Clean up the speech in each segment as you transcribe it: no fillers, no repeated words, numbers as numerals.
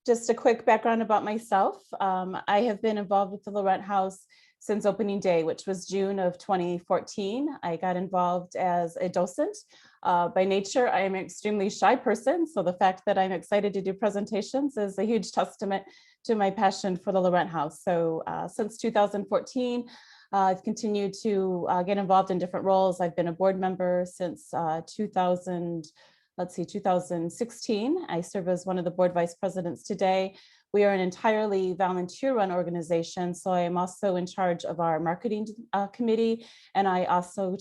Just a quick background about myself. I have been involved with the Laurent House since opening day, which was June of 2014. I got involved as a docent. By nature, I am an extremely shy person, so the fact that I'm excited to do presentations is a huge testament to my passion for the Laurent House. So since 2014, I've continued to get involved in different roles. I've been a board member since 2016. I serve as one of the board vice presidents today. We are an entirely volunteer-run organization, so I am also in charge of our marketing committee, and I also in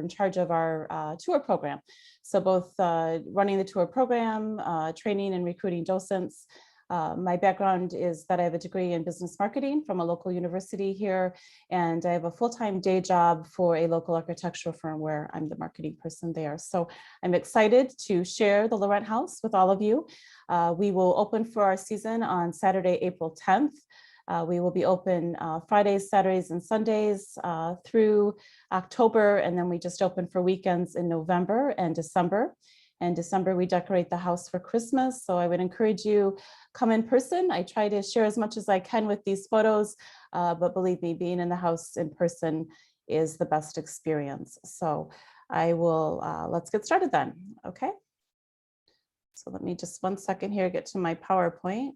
charge of our tour program. So both running the tour program, training and recruiting docents. My background is that I have a degree in business marketing from a local university here, and I have a full-time day job for a local architectural firm where I'm the marketing person there. So I'm excited to share the Laurent House with all of you. We will open for our season on Saturday, April 10th. We will be open Fridays, Saturdays, and Sundays through October, and then we just open for weekends in November and December. In December, we decorate the house for Christmas. So I would encourage you, come in person. I try to share as much as I can with these photos, but believe me, being in the house in person is the best experience. So I will, let's get started then, okay? So let me just 1 second here, get to my PowerPoint.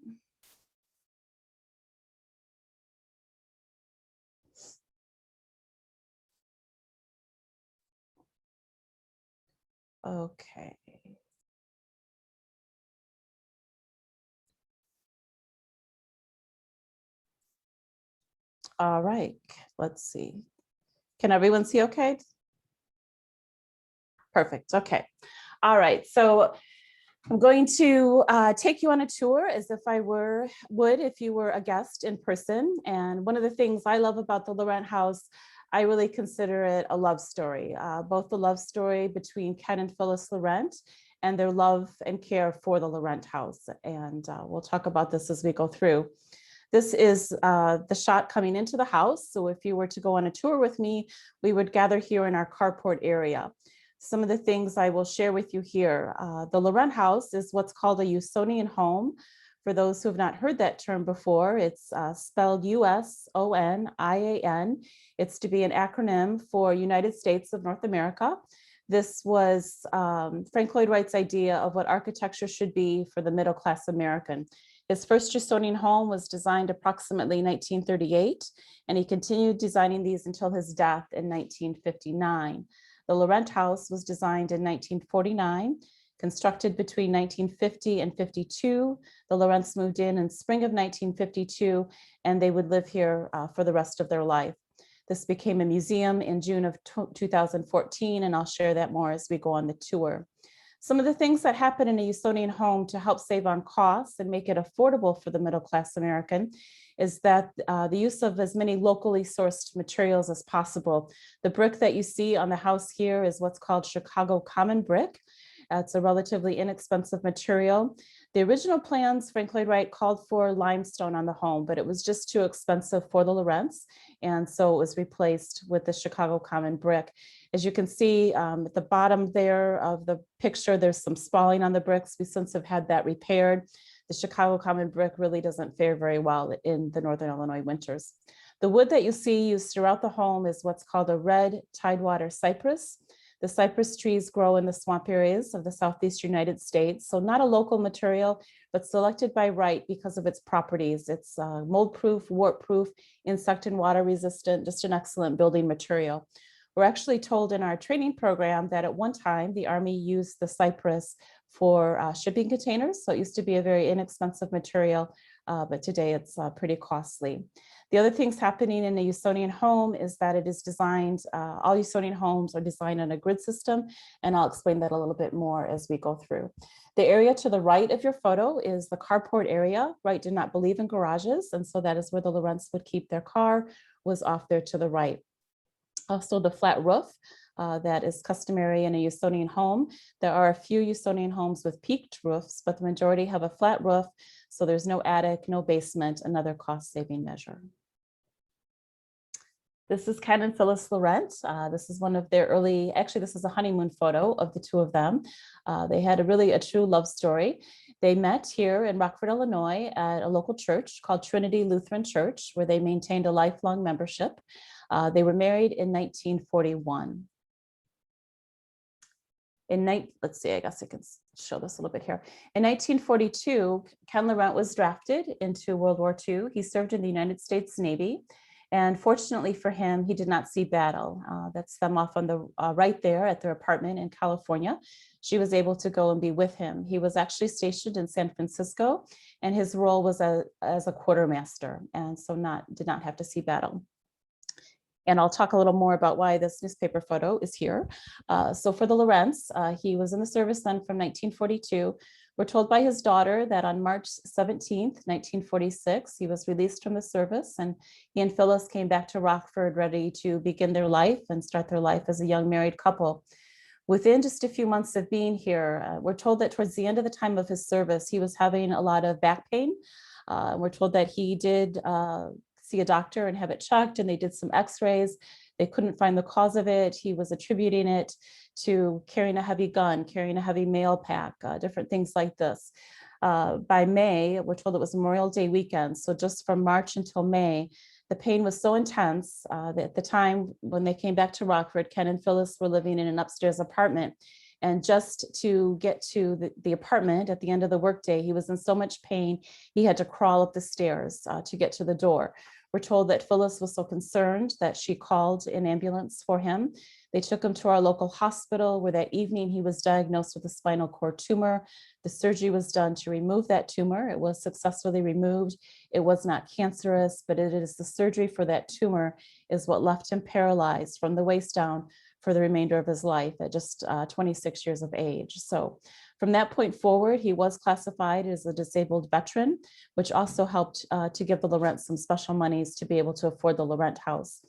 Okay. All right, let's see. Can everyone see okay? Perfect, okay. All right, so I'm going to take you on a tour as if I would if you were a guest in person. And one of the things I love about the Laurent House, I really consider it a love story, both the love story between Ken and Phyllis Laurent and their love and care for the Laurent House. And we'll talk about this as we go through. This is the shot coming into the house. So if you were to go on a tour with me, we would gather here in our carport area. Some of the things I will share with you here. The Laurent House is what's called a Usonian home. For those who have not heard that term before, it's spelled U-S-O-N-I-A-N. It's to be an acronym for United States of North America. This was Frank Lloyd Wright's idea of what architecture should be for the middle-class American. His first Usonian home was designed approximately 1938, and he continued designing these until his death in 1959. The Laurent House was designed in 1949, constructed between 1950 and 52. The Laurents moved in spring of 1952, and they would live here for the rest of their life. This became a museum in June of 2014, and I'll share that more as we go on the tour. Some of the things that happen in a Usonian home to help save on costs and make it affordable for the middle-class American is that the use of as many locally sourced materials as possible. The brick that you see on the house here is what's called Chicago common brick. It's a relatively inexpensive material. The original plans, Frank Lloyd Wright called for limestone on the home, but it was just too expensive for the Laurents, and so it was replaced with the Chicago common brick. As you can see at the bottom there of the picture, there's some spalling on the bricks. We since have had that repaired. The Chicago common brick really doesn't fare very well in the Northern Illinois winters. The wood that you see used throughout the home is what's called a red Tidewater Cypress. The cypress trees grow in the swamp areas of the Southeast United States, so not a local material, but selected by Wright because of its properties. It's mold-proof, warp-proof, insect and water resistant, just an excellent building material. We're actually told in our training program that at one time the Army used the cypress for shipping containers, so it used to be a very inexpensive material, but today it's pretty costly. The other things happening in a Usonian home is that it is designed, all Usonian homes are designed on a grid system, and I'll explain that a little bit more as we go through. The area to the right of your photo is the carport area. Wright did not believe in garages, and so that is where the Laurents would keep their car, was off there to the right. Also the flat roof that is customary in a Usonian home. There are a few Usonian homes with peaked roofs, but the majority have a flat roof, so there's no attic, no basement, another cost-saving measure. This is Ken and Phyllis Laurent. This is one of their early, actually this is a honeymoon photo of the two of them. They had a true love story. They met here in Rockford, Illinois at a local church called Trinity Lutheran Church, where they maintained a lifelong membership. They were married in 1941. Let's see, I guess I can show this a little bit here. In 1942, Ken Laurent was drafted into World War II. He served in the United States Navy. And fortunately for him, he did not see battle. That's them off on the right there at their apartment in California. She was able to go and be with him. He was actually stationed in San Francisco, and his role was as a quartermaster, and so did not have to see battle. And I'll talk a little more about why this newspaper photo is here. So for the Laurents, he was in the service then from 1942. We're told by his daughter that on March 17th, 1946, he was released from the service, and he and Phyllis came back to Rockford ready to begin their life and start their life as a young married couple. Within just a few months of being here, we're told that towards the end of the time of his service, he was having a lot of back pain. We're told that he did see a doctor and have it checked, and they did some x-rays. They couldn't find the cause of it. He was attributing it to carrying a heavy gun, carrying a heavy mail pack, different things like this. By May, we're told it was Memorial Day weekend. So just from March until May, the pain was so intense that at the time when they came back to Rockford, Ken and Phyllis were living in an upstairs apartment. And just to get to the apartment at the end of the workday, he was in so much pain, he had to crawl up the stairs to get to the door. We're told that Phyllis was so concerned that she called an ambulance for him. They took him to our local hospital, where that evening he was diagnosed with a spinal cord tumor. The surgery was done to remove that tumor. It was successfully removed. It was not cancerous, but it is the surgery for that tumor is what left him paralyzed from the waist down for the remainder of his life at just 26 years of age. So from that point forward, he was classified as a disabled veteran, which also helped to give the Laurents some special monies to be able to afford the Laurent house.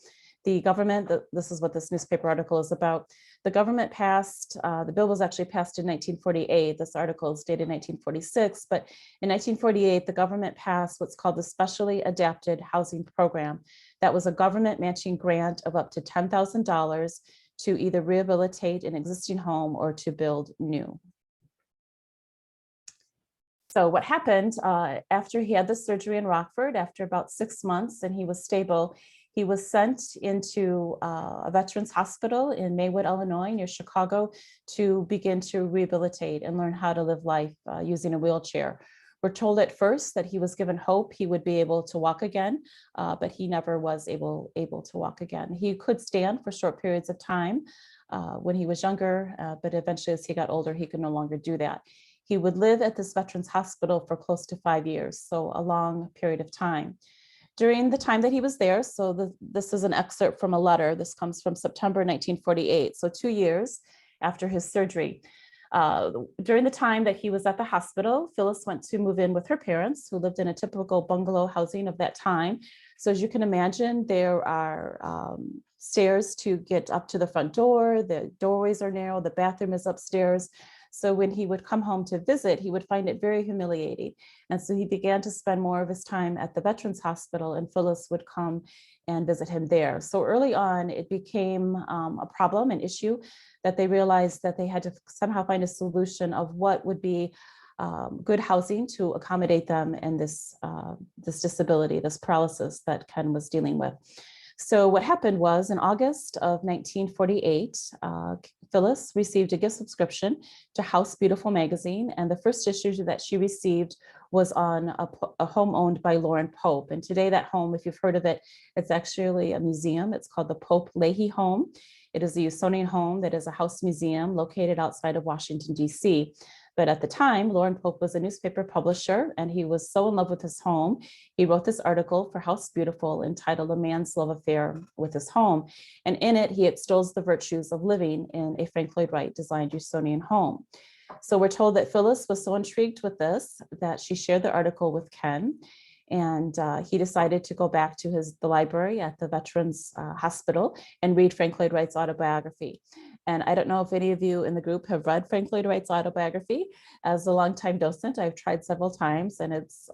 The government, this is what this newspaper article is about. The government passed, the bill was actually passed in 1948. This article is dated 1946, but in 1948, the government passed what's called the Specially Adapted Housing Program. That was a government matching grant of up to $10,000 to either rehabilitate an existing home or to build new. So what happened after he had the surgery in Rockford, after about 6 months and he was stable, he was sent into a veterans hospital in Maywood, Illinois, near Chicago, to begin to rehabilitate and learn how to live life using a wheelchair. We're told at first that he was given hope he would be able to walk again, but he never was able to walk again. He could stand for short periods of time when he was younger, but eventually as he got older, he could no longer do that. He would live at this veterans hospital for close to 5 years, so a long period of time. During the time that he was there, so this is an excerpt from a letter. This comes from September 1948, so 2 years after his surgery. During the time that he was at the hospital, Phyllis went to move in with her parents, who lived in a typical bungalow housing of that time. So as you can imagine, there are stairs to get up to the front door. The doorways are narrow. The bathroom is upstairs. So when he would come home to visit, he would find it very humiliating. And so he began to spend more of his time at the Veterans Hospital, and Phyllis would come and visit him there. So early on, it became a problem, an issue, that they realized that they had to somehow find a solution of what would be good housing to accommodate them and this disability, this paralysis that Ken was dealing with. So what happened was in August of 1948, Phyllis received a gift subscription to House Beautiful magazine, and the first issue that she received was on a home owned by Lauren Pope. And today that home, if you've heard of it, it's actually a museum. It's called the Pope Leahy Home. It is a Usonian home that is a house museum located outside of Washington, D.C. But at the time, Lauren Pope was a newspaper publisher, and he was so in love with his home, he wrote this article for House Beautiful entitled A Man's Love Affair with His Home. And in it, he extols the virtues of living in a Frank Lloyd Wright designed Usonian home. So we're told that Phyllis was so intrigued with this that she shared the article with Ken, and he decided to go back to the library at the Veterans Hospital and read Frank Lloyd Wright's autobiography. And I don't know if any of you in the group have read Frank Lloyd Wright's autobiography. As a longtime docent, I've tried several times, and it's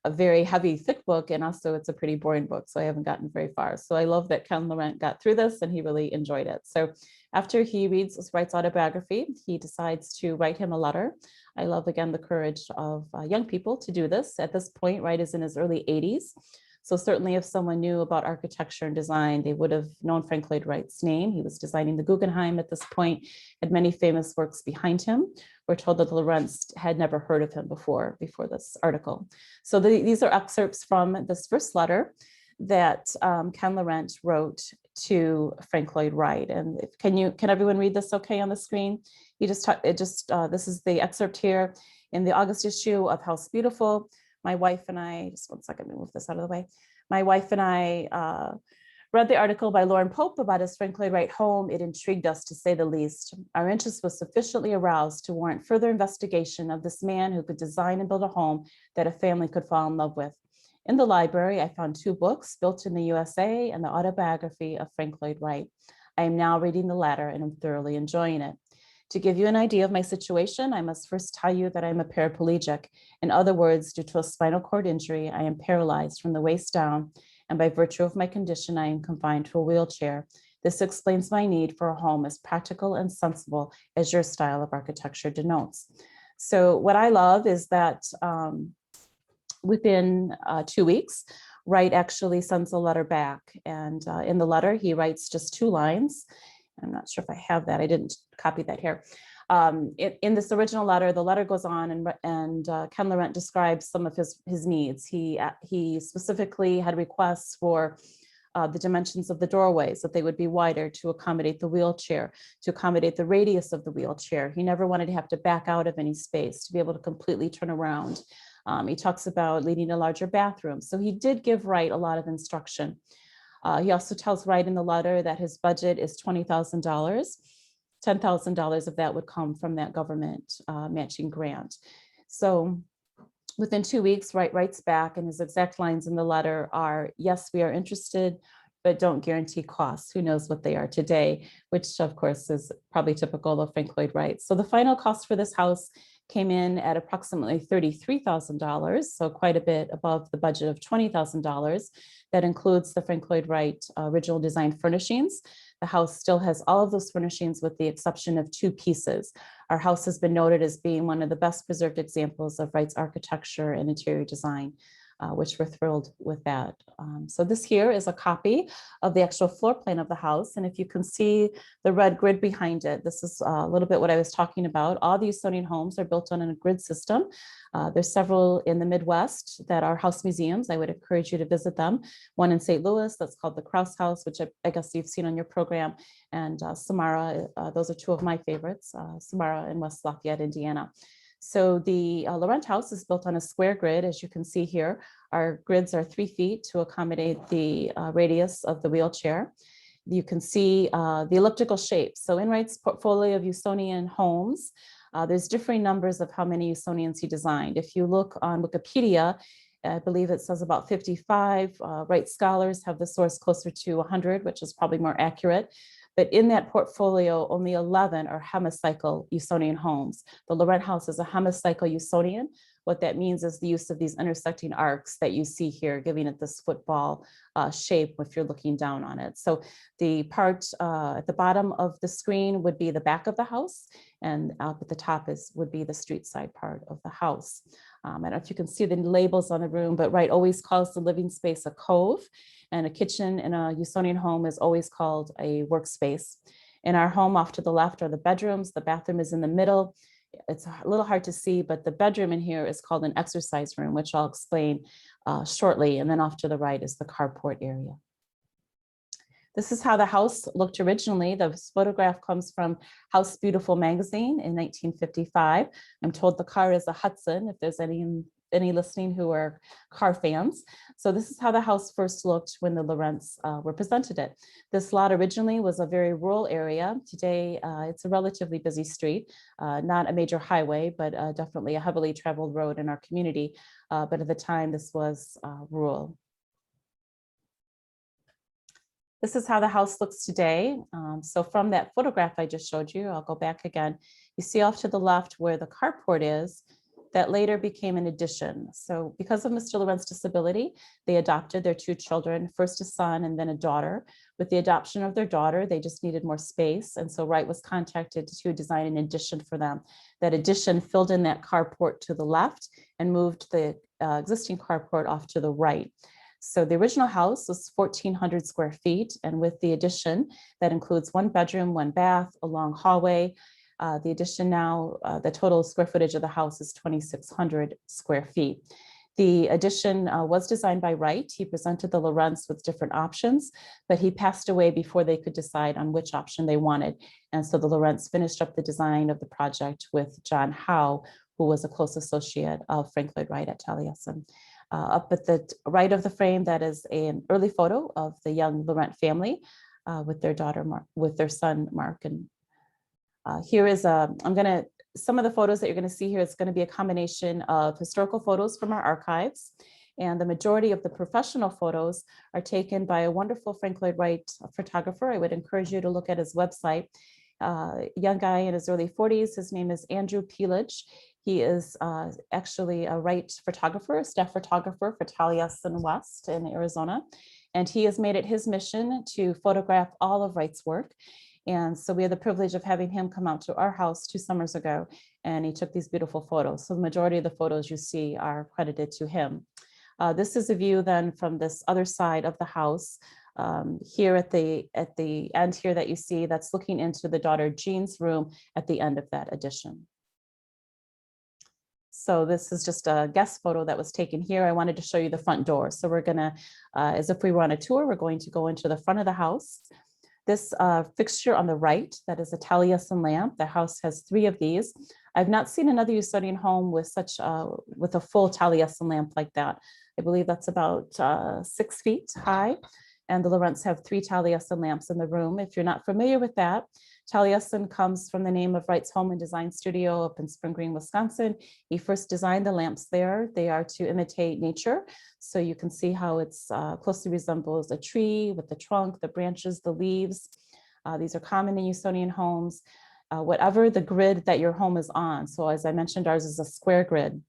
a very heavy, thick book, and also it's a pretty boring book, so I haven't gotten very far. So I love that Ken Laurent got through this, and he really enjoyed it. So After he reads Wright's autobiography, he decides to write him a letter. I love, again, the courage of young people to do this. At this point, Wright is in his early 80s. So certainly if someone knew about architecture and design, they would have known Frank Lloyd Wright's name. He was designing the Guggenheim at this point, had many famous works behind him. We're told that Laurence had never heard of him before this article. So these are excerpts from this first letter that Ken Laurent wrote to Frank Lloyd Wright. And can everyone read this okay on the screen? This is the excerpt here. In the August issue of House Beautiful, my wife and I, just one second, let me move this out of the way. My wife and I read the article by Lauren Pope about his Frank Lloyd Wright home. It intrigued us, to say the least. Our interest was sufficiently aroused to warrant further investigation of this man who could design and build a home that a family could fall in love with. In the library, I found 2 books, Built in the USA and the autobiography of Frank Lloyd Wright. I am now reading the latter and I'm thoroughly enjoying it. To give you an idea of my situation, I must first tell you that I'm a paraplegic. In other words, due to a spinal cord injury, I am paralyzed from the waist down, and by virtue of my condition, I am confined to a wheelchair. This explains my need for a home as practical and sensible as your style of architecture denotes. So what I love is that within 2 weeks, Wright actually sends a letter back. And in the letter, he writes just 2 lines. I'm not sure if I have that. I didn't copy that here. In this original letter, the letter goes on and Ken Laurent describes some of his needs. He specifically had requests for the dimensions of the doorways, that they would be wider to accommodate the wheelchair, to accommodate the radius of the wheelchair. He never wanted to have to back out of any space, to be able to completely turn around. He talks about needing a larger bathroom. So he did give Wright a lot of instruction. He also tells Wright in the letter that his budget is $20,000. $10,000 of that would come from that government matching grant. So within 2 weeks, Wright writes back, and his exact lines in the letter are, yes, we are interested, but don't guarantee costs. Who knows what they are today, which of course is probably typical of Frank Lloyd Wright. So the final cost for this house came in at approximately $33,000, so quite a bit above the budget of $20,000. That includes the Frank Lloyd Wright original design furnishings. The house still has all of those furnishings with the exception of 2 pieces. Our house has been noted as being one of the best preserved examples of Wright's architecture and interior design, which we're thrilled with that. So this here is a copy of the actual floor plan of the house. And if you can see the red grid behind it, this is a little bit what I was talking about. All these Usonian homes are built on a grid system. There's several in the Midwest that are house museums. I would encourage you to visit them. One in St. Louis that's called the Krause House, which I guess you've seen on your program, and Samara. Those are 2 of my favorites, Samara in West Lafayette, Indiana. So the Laurent house is built on a square grid, as you can see here. Our grids are 3 feet to accommodate the radius of the wheelchair. You can see the elliptical shape. So in Wright's portfolio of Usonian homes, there's differing numbers of how many Usonians he designed. If you look on Wikipedia, I believe it says about 55. Wright scholars have the source closer to 100, which is probably more accurate. But in that portfolio, only 11 are hemicycle Usonian homes. The Laurent house is a hemicycle Usonian. What that means is the use of these intersecting arcs that you see here, giving it this football shape if you're looking down on it. So the part at the bottom of the screen would be the back of the house, and up at the top would be the street side part of the house. I don't know if you can see the labels on the room, but Wright always calls the living space a cove, and a kitchen in a Usonian home is always called a workspace. In our home off to the left are the bedrooms. The bathroom is in the middle. It's a little hard to see, but the bedroom in here is called an exercise room, which I'll explain shortly. And then off to the right is the carport area. This is how the house looked originally. The photograph comes from House Beautiful magazine in 1955. I'm told the car is a Hudson, if there's any listening who are car fans. So this is how the house first looked when the Laurents were presented it. This lot originally was a very rural area. Today, it's a relatively busy street, not a major highway, but definitely a heavily traveled road in our community. But at the time, this was rural. This is how the house looks today. So from that photograph I just showed you, I'll go back again. You see off to the left where the carport is. that later became an addition. So because of Mr. Laurent's disability, they adopted their 2 children, first a son and then a daughter. With the adoption of their daughter, they just needed more space. And so Wright was contacted to design an addition for them. That addition filled in that carport to the left and moved the existing carport off to the right. So the original house was 1,400 square feet. And with the addition, that includes 1 bedroom, 1 bath, a long hallway. The addition now, the total square footage of the house is 2,600 square feet. The addition was designed by Wright. He presented the Laurents with different options, but he passed away before they could decide on which option they wanted. And so the Laurents finished up the design of the project with John Howe, who was a close associate of Frank Lloyd Wright at Taliesin. Up at the right of the frame, that is an early photo of the young Laurent family with their daughter, with their son, Mark. And here is some of the photos that you're going to see here. It's going to be a combination of historical photos from our archives, and the majority of the professional photos are taken by a wonderful Frank Lloyd Wright photographer. I would encourage you to look at his website. Young guy in his early 40s. His name is Andrew Peelage. He is actually a Wright photographer, a staff photographer for Taliesin West in Arizona. And he has made it his mission to photograph all of Wright's work. And so we had the privilege of having him come out to our house 2 summers ago, and he took these beautiful photos. So the majority of the photos you see are credited to him. This is a view then from this other side of the house. Here at the end here that you see, that's looking into the daughter Jean's room at the end of that addition. So this is just a guest photo that was taken here. I wanted to show you the front door. So we're gonna, as if we were on a tour, we're going to go into the front of the house. This fixture on the right, that is a Talisman lamp. The house has 3 of these. I've not seen another Usonian home with such with a full Talisman lamp like that. I believe that's about 6 feet high. And the Laurents have 3 Talisman lamps in the room. If you're not familiar with that, Talisman comes from the name of Wright's home and design studio up in Spring Green, Wisconsin. He first designed the lamps there. They are to imitate nature. So you can see how it's closely resembles a tree with the trunk, the branches, the leaves. These are common in Usonian homes. Whatever the grid that your home is on. So as I mentioned, ours is a square grid.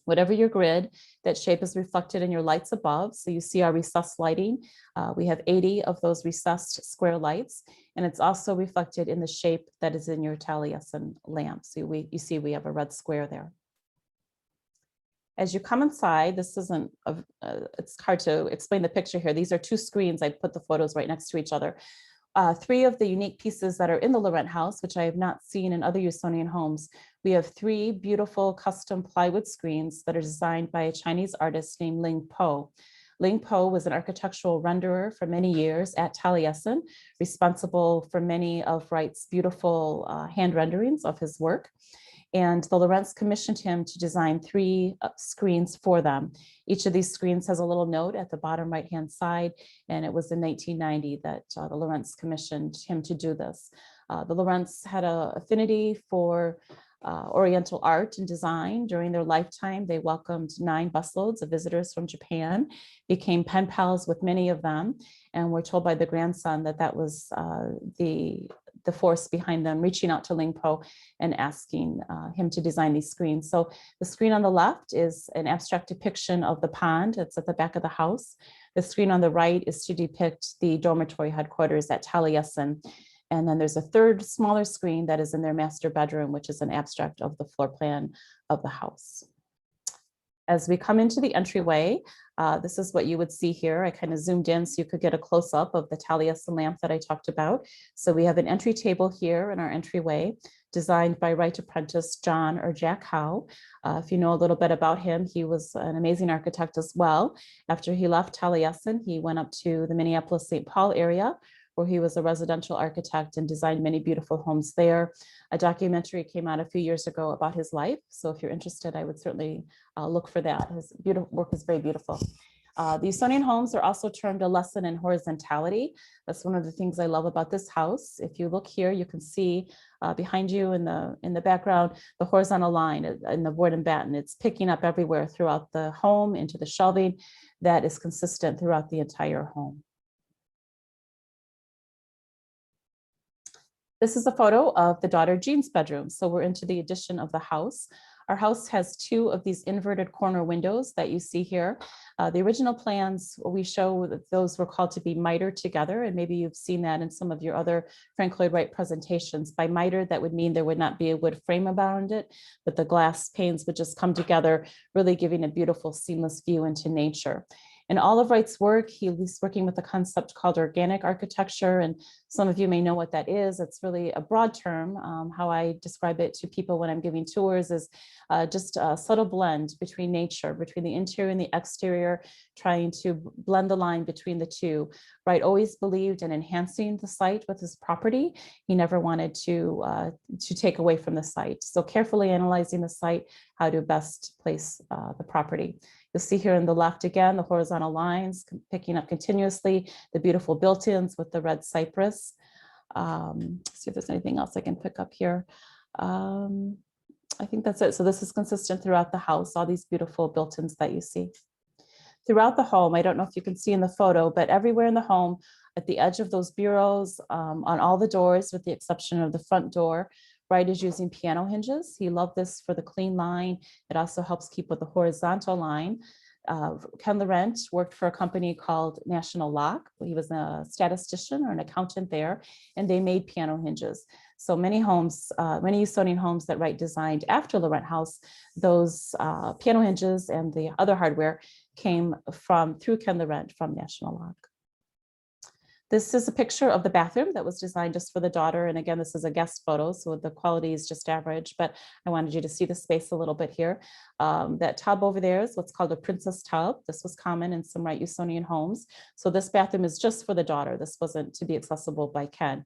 Whatever your grid, that shape is reflected in your lights above. So you see our recessed lighting. We have 80 of those recessed square lights, and it's also reflected in the shape that is in your Talisman lamp. So you see we have a red square there. As you come inside, this isn't, it's hard to explain the picture here. These are 2 screens. I put the photos right next to each other. 3 of the unique pieces that are in the Laurent house, which I have not seen in other Usonian homes. We have 3 beautiful custom plywood screens that are designed by a Chinese artist named Ling Po. Ling Po was an architectural renderer for many years at Taliesin, responsible for many of Wright's beautiful hand renderings of his work. And the Laurents commissioned him to design 3 screens for them. Each of these screens has a little note at the bottom right-hand side, and it was in 1990 that the Laurents commissioned him to do this. The Laurents had an affinity for Oriental art and design. During their lifetime, they welcomed 9 busloads of visitors from Japan, became pen pals with many of them, and were told by the grandson that that was the force behind them reaching out to Ling Po and asking him to design these screens. So the screen on the left is an abstract depiction of the pond. It's at the back of the house. The screen on the right is to depict the dormitory headquarters at Taliesin. And then there's a 3rd smaller screen that is in their master bedroom, which is an abstract of the floor plan of the house. As we come into the entryway, this is what you would see here. I kind of zoomed in so you could get a close-up of the Talisman lamp that I talked about. So we have an entry table here in our entryway, designed by Wright apprentice John or Jack Howe. If you know a little bit about him, he was an amazing architect as well. After he left Taliesin, he went up to the Minneapolis-St. Paul area, where he was a residential architect and designed many beautiful homes there. A documentary came out a few years ago about his life. So if you're interested, I would certainly look for that. His work is very beautiful. The Usonian homes are also termed a lesson in horizontality. That's one of the things I love about this house. If you look here, you can see behind you in the background, the horizontal line in the board and batten. It's picking up everywhere throughout the home into the shelving that is consistent throughout the entire home. This is a photo of the daughter Jean's bedroom. So we're into the addition of the house. Our house has two of these inverted corner windows that you see here. The original plans, we show that those were called to be mitered together, and maybe you've seen that in some of your other Frank Lloyd Wright presentations. By mitered, that would mean there would not be a wood frame around it, but the glass panes would just come together, really giving a beautiful seamless view into nature. In all of Wright's work, he was working with a concept called organic architecture, and some of you may know what that is. It's really a broad term. How I describe it to people when I'm giving tours is just a subtle blend between nature, between the interior and the exterior, trying to blend the line between the two. Wright always believed in enhancing the site with his property. He never wanted to take away from the site. So carefully analyzing the site, how to best place the property. You'll see here in the left again, the horizontal lines picking up continuously, the beautiful built-ins with the red cypress. See if there's anything else I can pick up here. I think that's it. So this is consistent throughout the house, all these beautiful built-ins that you see. Throughout the home, I don't know if you can see in the photo, but everywhere in the home, at the edge of those bureaus, on all the doors, with the exception of the front door, Wright is using piano hinges. He loved this for the clean line. It also helps keep with the horizontal line. Ken Laurent worked for a company called National Lock. He was a statistician or an accountant there, and they made piano hinges. So many homes, many Usonian homes that Wright designed after Laurent House, those piano hinges and the other hardware came through Ken Laurent from National Lock. This is a picture of the bathroom that was designed just for the daughter. And again, this is a guest photo, so the quality is just average, but I wanted you to see the space a little bit here. That tub over there is what's called a princess tub. This was common in some Wright Usonian homes. So this bathroom is just for the daughter. This wasn't to be accessible by Ken.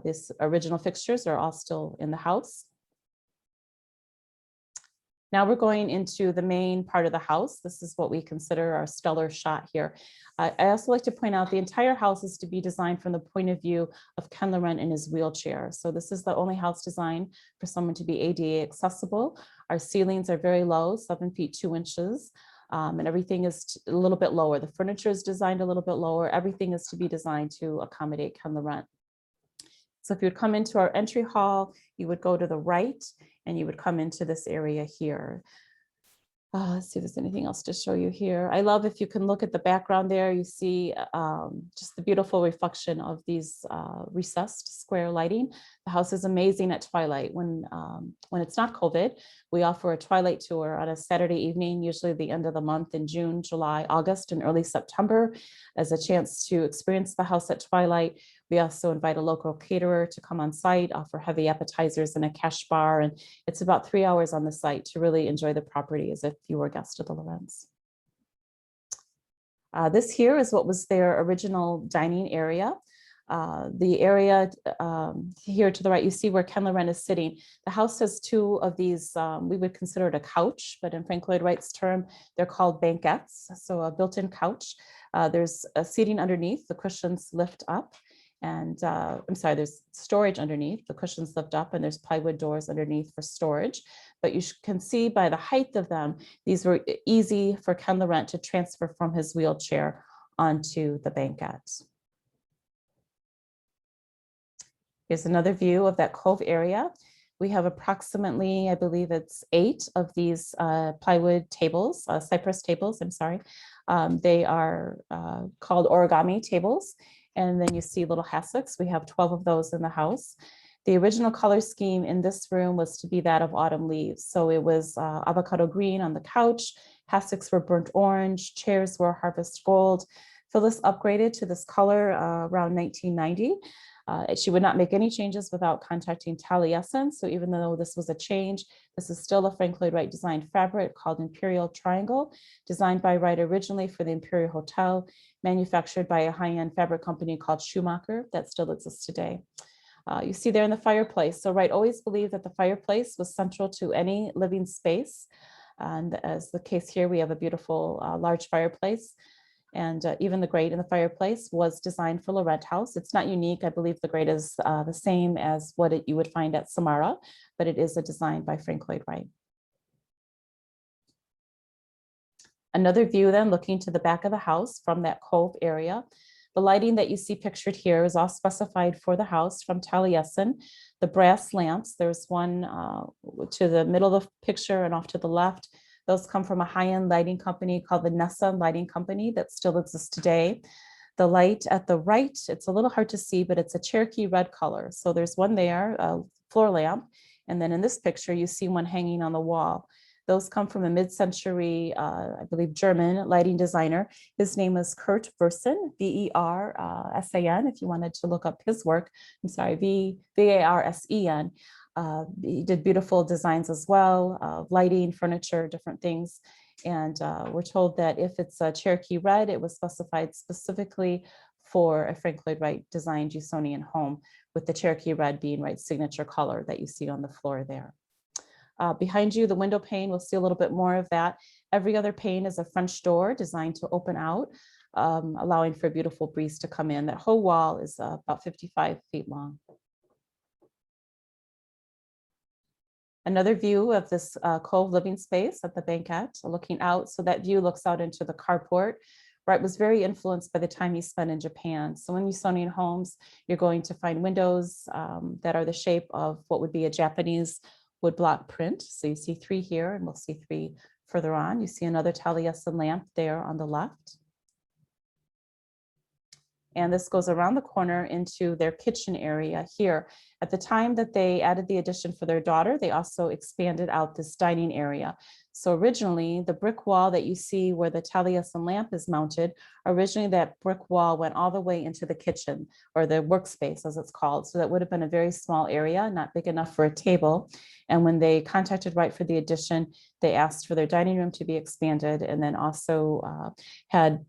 These original fixtures are all still in the house. Now we're going into the main part of the house. This is what we consider our stellar shot here. I also like to point out the entire house is to be designed from the point of view of Ken Laurent in his wheelchair. So this is the only house designed for someone to be ADA accessible. Our ceilings are very low, 7 feet 2 inches, and everything is a little bit lower. The furniture is designed a little bit lower. Everything is to be designed to accommodate Ken Laurent. So if you would come into our entry hall, you would go to the right and you would come into this area here. Let's see if there's anything else to show you here. I love if you can look at the background there, you see just the beautiful reflection of these recessed square lighting. The house is amazing at twilight. When it's not COVID, we offer a twilight tour on a Saturday evening, usually the end of the month in June, July, August, and early September, as a chance to experience the house at twilight. We also invite a local caterer to come on site, offer heavy appetizers and a cash bar. And it's about 3 hours on the site to really enjoy the property as if you were a guest of the Laurents. This here is what was their original dining area. The area here to the right, you see where Ken Laurent is sitting. The house has two of these, we would consider it a couch, but in Frank Lloyd Wright's term, they're called banquettes. So a built-in couch. There's a seating underneath, the cushions lift up. And I'm sorry, there's storage underneath, the cushions lift up, and there's plywood doors underneath for storage. But you can see by the height of them, these were easy for Ken Laurent to transfer from his wheelchair onto the banquette. Here's another view of that cove area. We have approximately, I believe it's 8 of these plywood tables, cypress tables, I'm sorry. They are called origami tables. And then you see little hassocks. We have 12 of those in the house. The original color scheme in this room was to be that of autumn leaves. So it was avocado green on the couch, hassocks were burnt orange, chairs were harvest gold. Phyllis upgraded to this color around 1990. She would not make any changes without contacting Talisman. So even though this was a change, this is still a Frank Lloyd Wright designed fabric called Imperial Triangle, designed by Wright originally for the Imperial Hotel, manufactured by a high-end fabric company called Schumacher that still exists today. You see there in the fireplace. So Wright always believed that the fireplace was central to any living space. And as the case here, we have a beautiful large fireplace. And even the grate in the fireplace was designed for Laurent House. It's not unique. I believe the grate is the same as what you would find at Samara, but it is a design by Frank Lloyd Wright. Another view then looking to the back of the house from that cove area. The lighting that you see pictured here is all specified for the house from Talisman. The brass lamps, there's one to the middle of the picture and off to the left. Those come from a high-end lighting company called the Nessa Lighting Company that still exists today. The light at the right, it's a little hard to see, but it's a Cherokee red color. So there's one there, a floor lamp. And then in this picture, you see one hanging on the wall. Those come from a mid-century, I believe, German lighting designer. His name is Kurt Versen, V-E-R-S-A-N, if you wanted to look up his work. I'm sorry, V-A-R-S-E-N. He did beautiful designs as well, lighting, furniture, different things. And we're told that if it's a Cherokee red, it was specified specifically for a Frank Lloyd Wright designed Usonian home, with the Cherokee red being Wright's signature color that you see on the floor there. Behind you, the window pane, we'll see a little bit more of that. Every other pane is a French door designed to open out, allowing for a beautiful breeze to come in. That whole wall is about 55 feet long. Another view of this cove living space at the banquette, looking out. So that view looks out into the carport. Wright was very influenced by the time he spent in Japan. So in Usonian homes, you're going to find windows that are the shape of what would be a Japanese woodblock print. So you see 3 here, and we'll see 3 further on. You see another Talisman lamp there on the left. And this goes around the corner into their kitchen area here. At the time that they added the addition for their daughter, they also expanded out this dining area. So originally, the brick wall that you see where the Talisman lamp is mounted, originally that brick wall went all the way into the kitchen, or the workspace as it's called. So that would have been a very small area, not big enough for a table. And when they contacted Wright for the addition, they asked for their dining room to be expanded, and then also had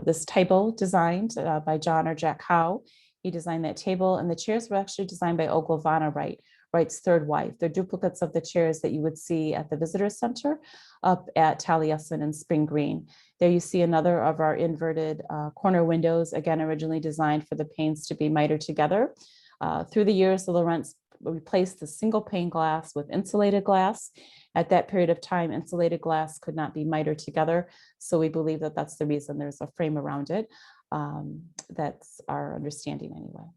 this table designed by John or Jack Howe. He designed that table, and the chairs were actually designed by Ogilvana Wright, Wright's third wife. They're duplicates of the chairs that you would see at the visitor center up at Taliesin and Spring Green. There you see another of our inverted corner windows, again, originally designed for the panes to be mitered together. Through the years, the Laurence replaced the single pane glass with insulated glass. At that period of time, insulated glass could not be mitered together. So we believe that that's the reason there's a frame around it. That's our understanding anyway.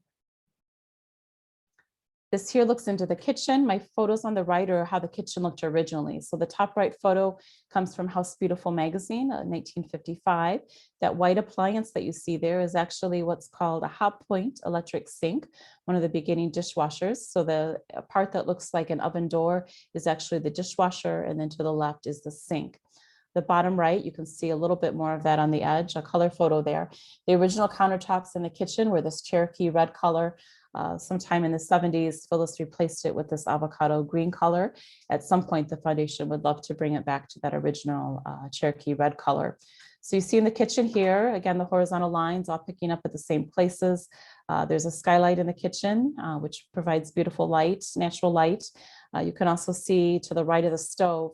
This here looks into the kitchen. My photos on the right are how the kitchen looked originally. So the top right photo comes from House Beautiful magazine, 1955. That white appliance that you see there is actually what's called a hot point electric sink, one of the beginning dishwashers. So the part that looks like an oven door is actually the dishwasher, and then to the left is the sink. The bottom right, you can see a little bit more of that on the edge, a color photo there. The original countertops in the kitchen were this Cherokee red color. Sometime in the 70s, Phyllis replaced it with this avocado green color. At some point, the foundation would love to bring it back to that original Cherokee red color. So you see in the kitchen here, again, the horizontal lines all picking up at the same places. There's a skylight in the kitchen, which provides beautiful light, natural light. You can also see to the right of the stove,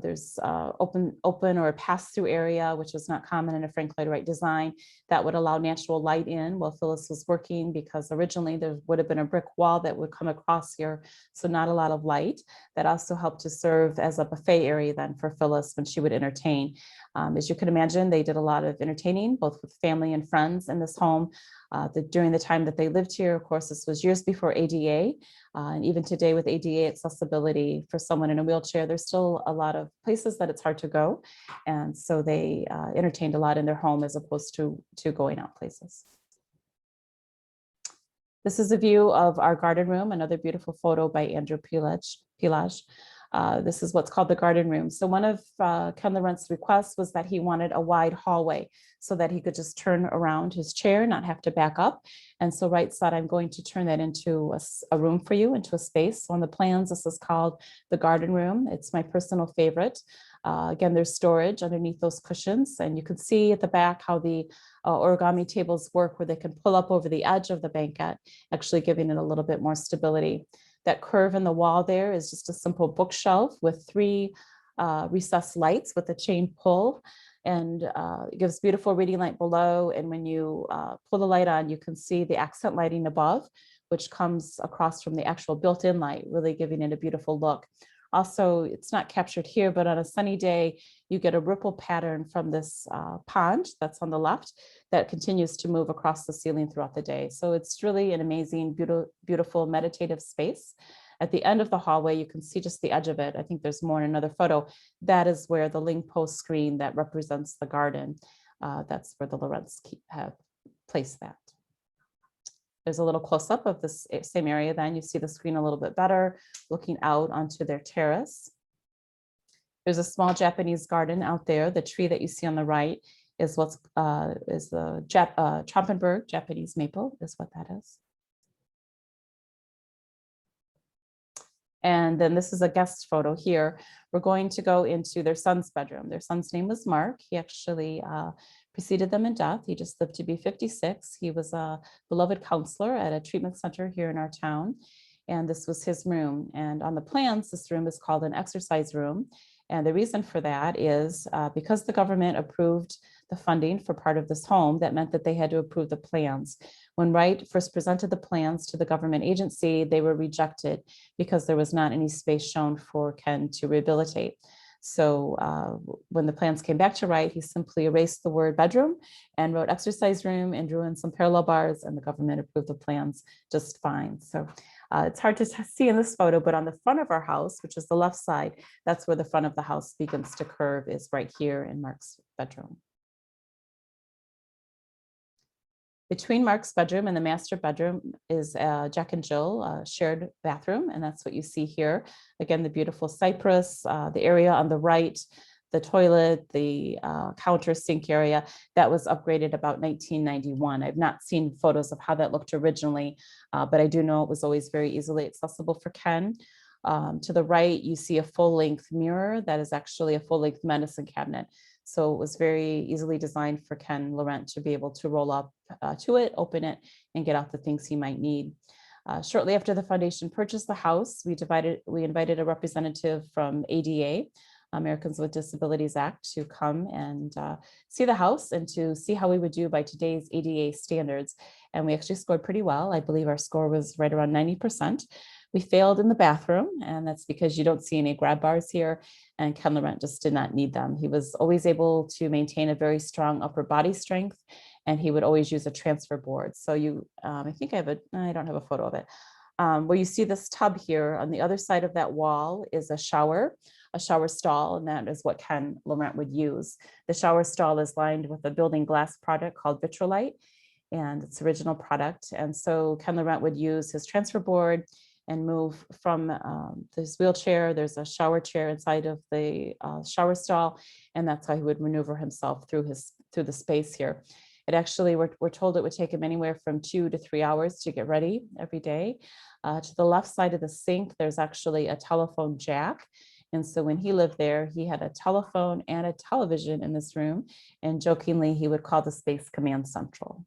there's open or a pass-through area, which was not common in a Frank Lloyd Wright design, that would allow natural light in while Phyllis was working, because originally there would have been a brick wall that would come across here, so not a lot of light. That also helped to serve as a buffet area then for Phyllis when she would entertain. As you can imagine, they did a lot of entertaining, both with family and friends in this home. During the time that they lived here, of course, this was years before ADA. And even today with ADA accessibility for someone in a wheelchair, there's still a lot of places that it's hard to go. And so they entertained a lot in their home as opposed to going out places. This is a view of our garden room, another beautiful photo by Andrew Pilage. This is what's called the garden room. So one of Ken Laurence's requests was that he wanted a wide hallway so that he could just turn around his chair, not have to back up. And so Wright said, I'm going to turn that into a room for you, into a space. So on the plans, this is called the garden room. It's my personal favorite. Again, there's storage underneath those cushions. And you can see at the back how the origami tables work, where they can pull up over the edge of the banquette, actually giving it a little bit more stability. That curve in the wall there is just a simple bookshelf with 3 recessed lights with a chain pull, and it gives beautiful reading light below. And when you pull the light on, you can see the accent lighting above, which comes across from the actual built-in light, really giving it a beautiful look. Also, it's not captured here, but on a sunny day, you get a ripple pattern from this pond that's on the left that continues to move across the ceiling throughout the day. So it's really an amazing, beautiful meditative space. At the end of the hallway, you can see just the edge of it. I think there's more in another photo. That is where the link post screen that represents the garden. That's where the Laurents have placed that. There's a little close-up of this same area. Then you see the screen a little bit better, looking out onto their terrace. There's a small Japanese garden out there. The tree that you see on the right is what's is the Trompenberg Japanese maple is what that is. And then this is a guest photo here. We're going to go into their son's bedroom. Their son's name was Mark. He actually preceded them in death. He just lived to be 56. He was a beloved counselor at a treatment center here in our town. And this was his room. And on the plans, this room is called an exercise room. And the reason for that is because the government approved the funding for part of this home, that meant that they had to approve the plans. When Wright first presented the plans to the government agency, they were rejected because there was not any space shown for Ken to rehabilitate. So when the plans came back to Wright, he simply erased the word bedroom and wrote exercise room and drew in some parallel bars, and the government approved the plans just fine. So it's hard to see in this photo, but on the front of our house, which is the left side, that's where the front of the house begins to curve, is right here in Mark's bedroom. Between Mark's bedroom and the master bedroom is Jack and Jill shared bathroom, and that's what you see here. Again, the beautiful cypress, the area on the right, the toilet, the counter sink area, that was upgraded about 1991. I've not seen photos of how that looked originally, but I do know it was always very easily accessible for Ken. To the right, you see a full-length mirror that is actually a full-length medicine cabinet. So it was very easily designed for Ken Laurent to be able to roll up to it, open it, and get out the things he might need. Shortly after the foundation purchased the house, we invited a representative from ADA, Americans with Disabilities Act, to come and see the house and to see how we would do by today's ADA standards. And we actually scored pretty well. I believe our score was right around 90%. We failed in the bathroom, and that's because you don't see any grab bars here, and Ken Laurent just did not need them. He was always able to maintain a very strong upper body strength, and he would always use a transfer board. So I think I don't have a photo of it. Where you see this tub here, on the other side of that wall is a shower stall, and that is what Ken Laurent would use. The shower stall is lined with a building glass product called Vitrolite, and it's original product. And so Ken Laurent would use his transfer board and move from this wheelchair. There's a shower chair inside of the shower stall, and that's how he would maneuver himself through the space here. It actually, we're told it would take him anywhere from 2 to 3 hours to get ready every day. To the left side of the sink, there's actually a telephone jack. And so when he lived there, he had a telephone and a television in this room. And jokingly, he would call the space Command Central.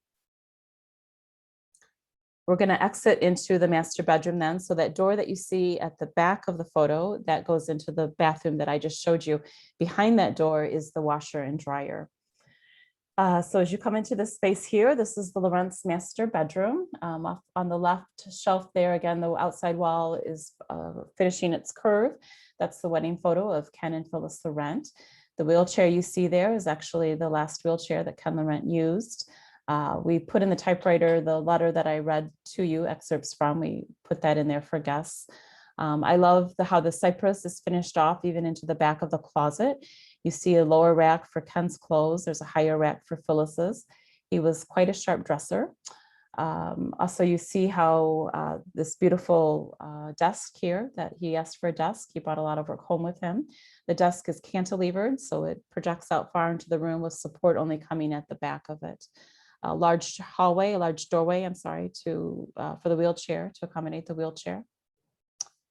We're going to exit into the master bedroom then. So that door that you see at the back of the photo, that goes into the bathroom that I just showed you. Behind that door is the washer and dryer. So as you come into this space here, this is the Laurent's master bedroom. Off on the left shelf there, again, the outside wall is finishing its curve. That's the wedding photo of Ken and Phyllis Laurent. The wheelchair you see there is actually the last wheelchair that Ken Laurent used. We put in the typewriter the letter that I read to you, excerpts from. We put that in there for guests. I love how the cypress is finished off even into the back of the closet. You see a lower rack for Ken's clothes. There's a higher rack for Phyllis's. He was quite a sharp dresser. Also, you see how this beautiful desk here, that he asked for a desk. He brought a lot of work home with him. The desk is cantilevered, so it projects out far into the room with support only coming at the back of it. A large doorway, I'm sorry, for the wheelchair, to accommodate the wheelchair.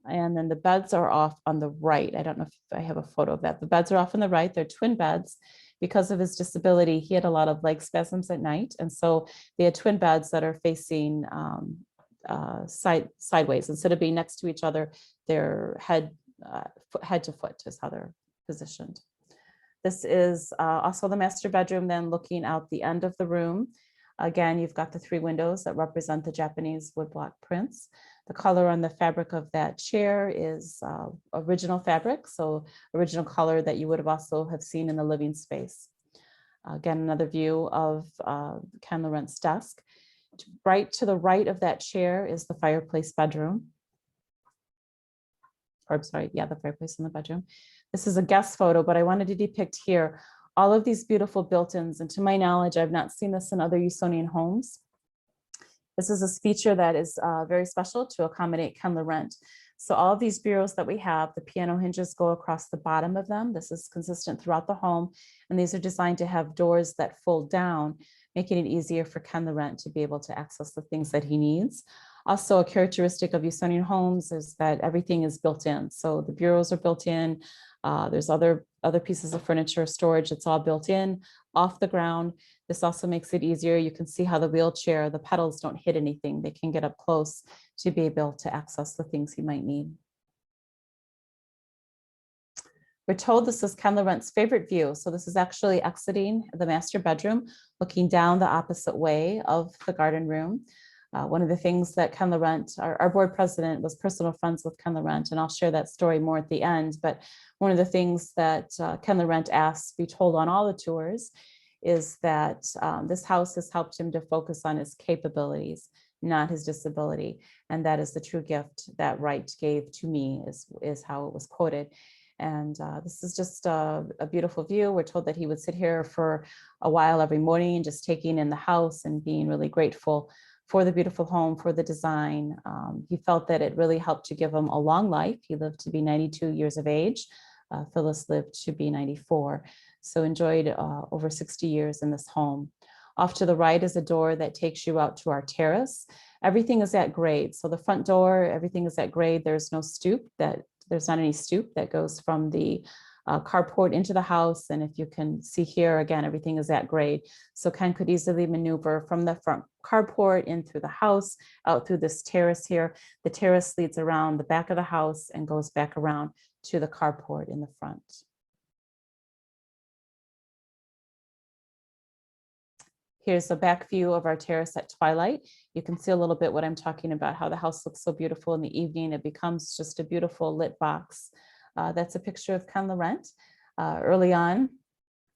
And then the beds are off on the right. I don't know if I have a photo of that. The beds are off on the right. They're twin beds. Because of his disability, he had a lot of leg spasms at night. And so they had twin beds that are facing sideways. Instead of being next to each other, they're head to foot is how they're positioned. This is also the master bedroom, then looking out the end of the room. Again, you've got the 3 windows that represent the Japanese woodblock prints. The color on the fabric of that chair is original fabric, so original color that you would have also have seen in the living space. Again, another view of Ken Laurent's desk. Right to the right of that chair is the fireplace bedroom. Or I'm sorry, yeah, the fireplace in the bedroom. This is a guest photo, but I wanted to depict here all of these beautiful built-ins. And to my knowledge, I've not seen this in other Usonian homes. This is a feature that is very special to accommodate Ken Laurent. So all of these bureaus that we have, the piano hinges go across the bottom of them. This is consistent throughout the home. And these are designed to have doors that fold down, making it easier for Ken Laurent to be able to access the things that he needs. Also, a characteristic of Usonian homes is that everything is built in. So the bureaus are built in. There's other pieces of furniture, storage, it's all built in, off the ground. This also makes it easier. You can see how the wheelchair, the pedals don't hit anything. They can get up close to be able to access the things he might need. We're told this is Ken Laurent's favorite view. So this is actually exiting the master bedroom, looking down the opposite way of the garden room. One of the things that Ken Laurent, our board president, was personal friends with Ken Laurent, and I'll share that story more at the end. But one of the things that Ken Laurent asked to be told on all the tours is that this house has helped him to focus on his capabilities, not his disability. And that is the true gift that Wright gave to me, is how it was quoted. And this is just a beautiful view. We're told that he would sit here for a while every morning, just taking in the house and being really grateful for the beautiful home, for the design. He felt that it really helped to give him a long life. He lived to be 92 years of age. Phyllis lived to be 94. So enjoyed over 60 years in this home. Off to the right is a door that takes you out to our terrace. Everything is at grade. So the front door, everything is at grade. There's no stoop, there's not any stoop that goes from the carport into the house. And if you can see here, again, everything is at grade. So Ken could easily maneuver from the front carport in through the house, out through this terrace here. The terrace leads around the back of the house and goes back around to the carport in the front. Here's a back view of our terrace at twilight. You can see a little bit what I'm talking about, how the house looks so beautiful in the evening. It becomes just a beautiful lit box. That's a picture of Ken Laurent. Early on,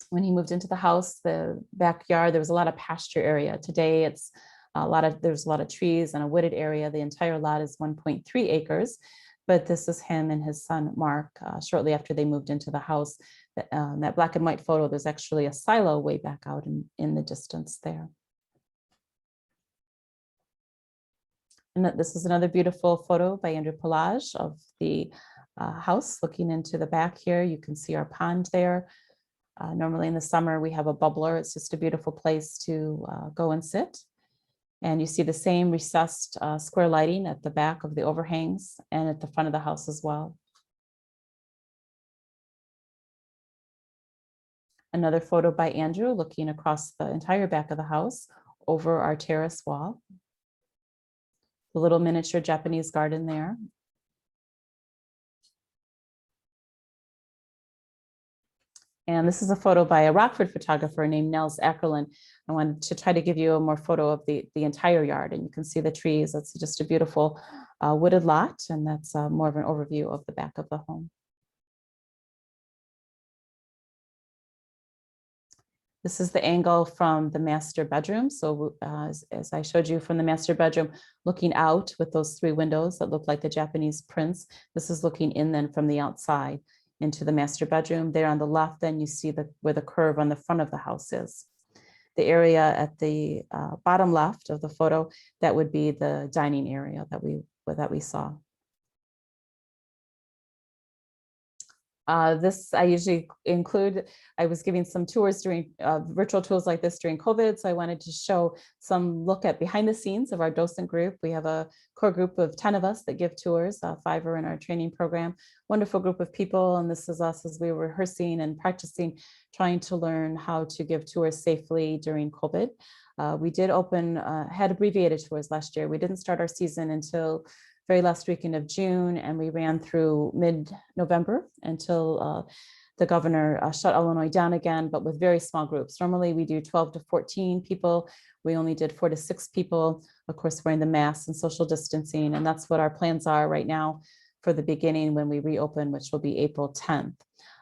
when he moved into the house, the backyard, there was a lot of pasture area. Today, there's a lot of trees and a wooded area. The entire lot is 1.3 acres. But this is him and his son, Mark, shortly after they moved into the house. That black and white photo, there's actually a silo way back out in the distance there. And this is another beautiful photo by Andrew Pelage of the house looking into the back here. You can see our pond there. Normally in the summer, we have a bubbler. It's just a beautiful place to go and sit. And you see the same recessed square lighting at the back of the overhangs and at the front of the house as well. Another photo by Andrew looking across the entire back of the house over our terrace wall. The little miniature Japanese garden there. And this is a photo by a Rockford photographer named Nels Ackerlin. I wanted to try to give you a more photo of the entire yard, and you can see the trees. That's just a beautiful wooded lot, and that's more of an overview of the back of the home. This is the angle from the master bedroom. So as I showed you from the master bedroom, looking out with those three windows that look like the Japanese prints, this is looking in then from the outside into the master bedroom. There on the left, then you see where the curve on the front of the house is. The area at the bottom left of the photo, that would be the dining area that we saw. This I usually include. I was giving some tours during virtual tours like this during COVID. So I wanted to show some look at behind the scenes of our docent group. We have a core group of 10 of us that give tours, 5 are in our training program. Wonderful group of people. And this is us as we were rehearsing and practicing, trying to learn how to give tours safely during COVID. We did had abbreviated tours last year. We didn't start our season until very last weekend of June, and we ran through mid-November until the governor shut Illinois down again, but with very small groups. Normally we do 12 to 14 people. We only did 4 to 6 people, of course, wearing the masks and social distancing. And that's what our plans are right now for the beginning when we reopen, which will be April 10th.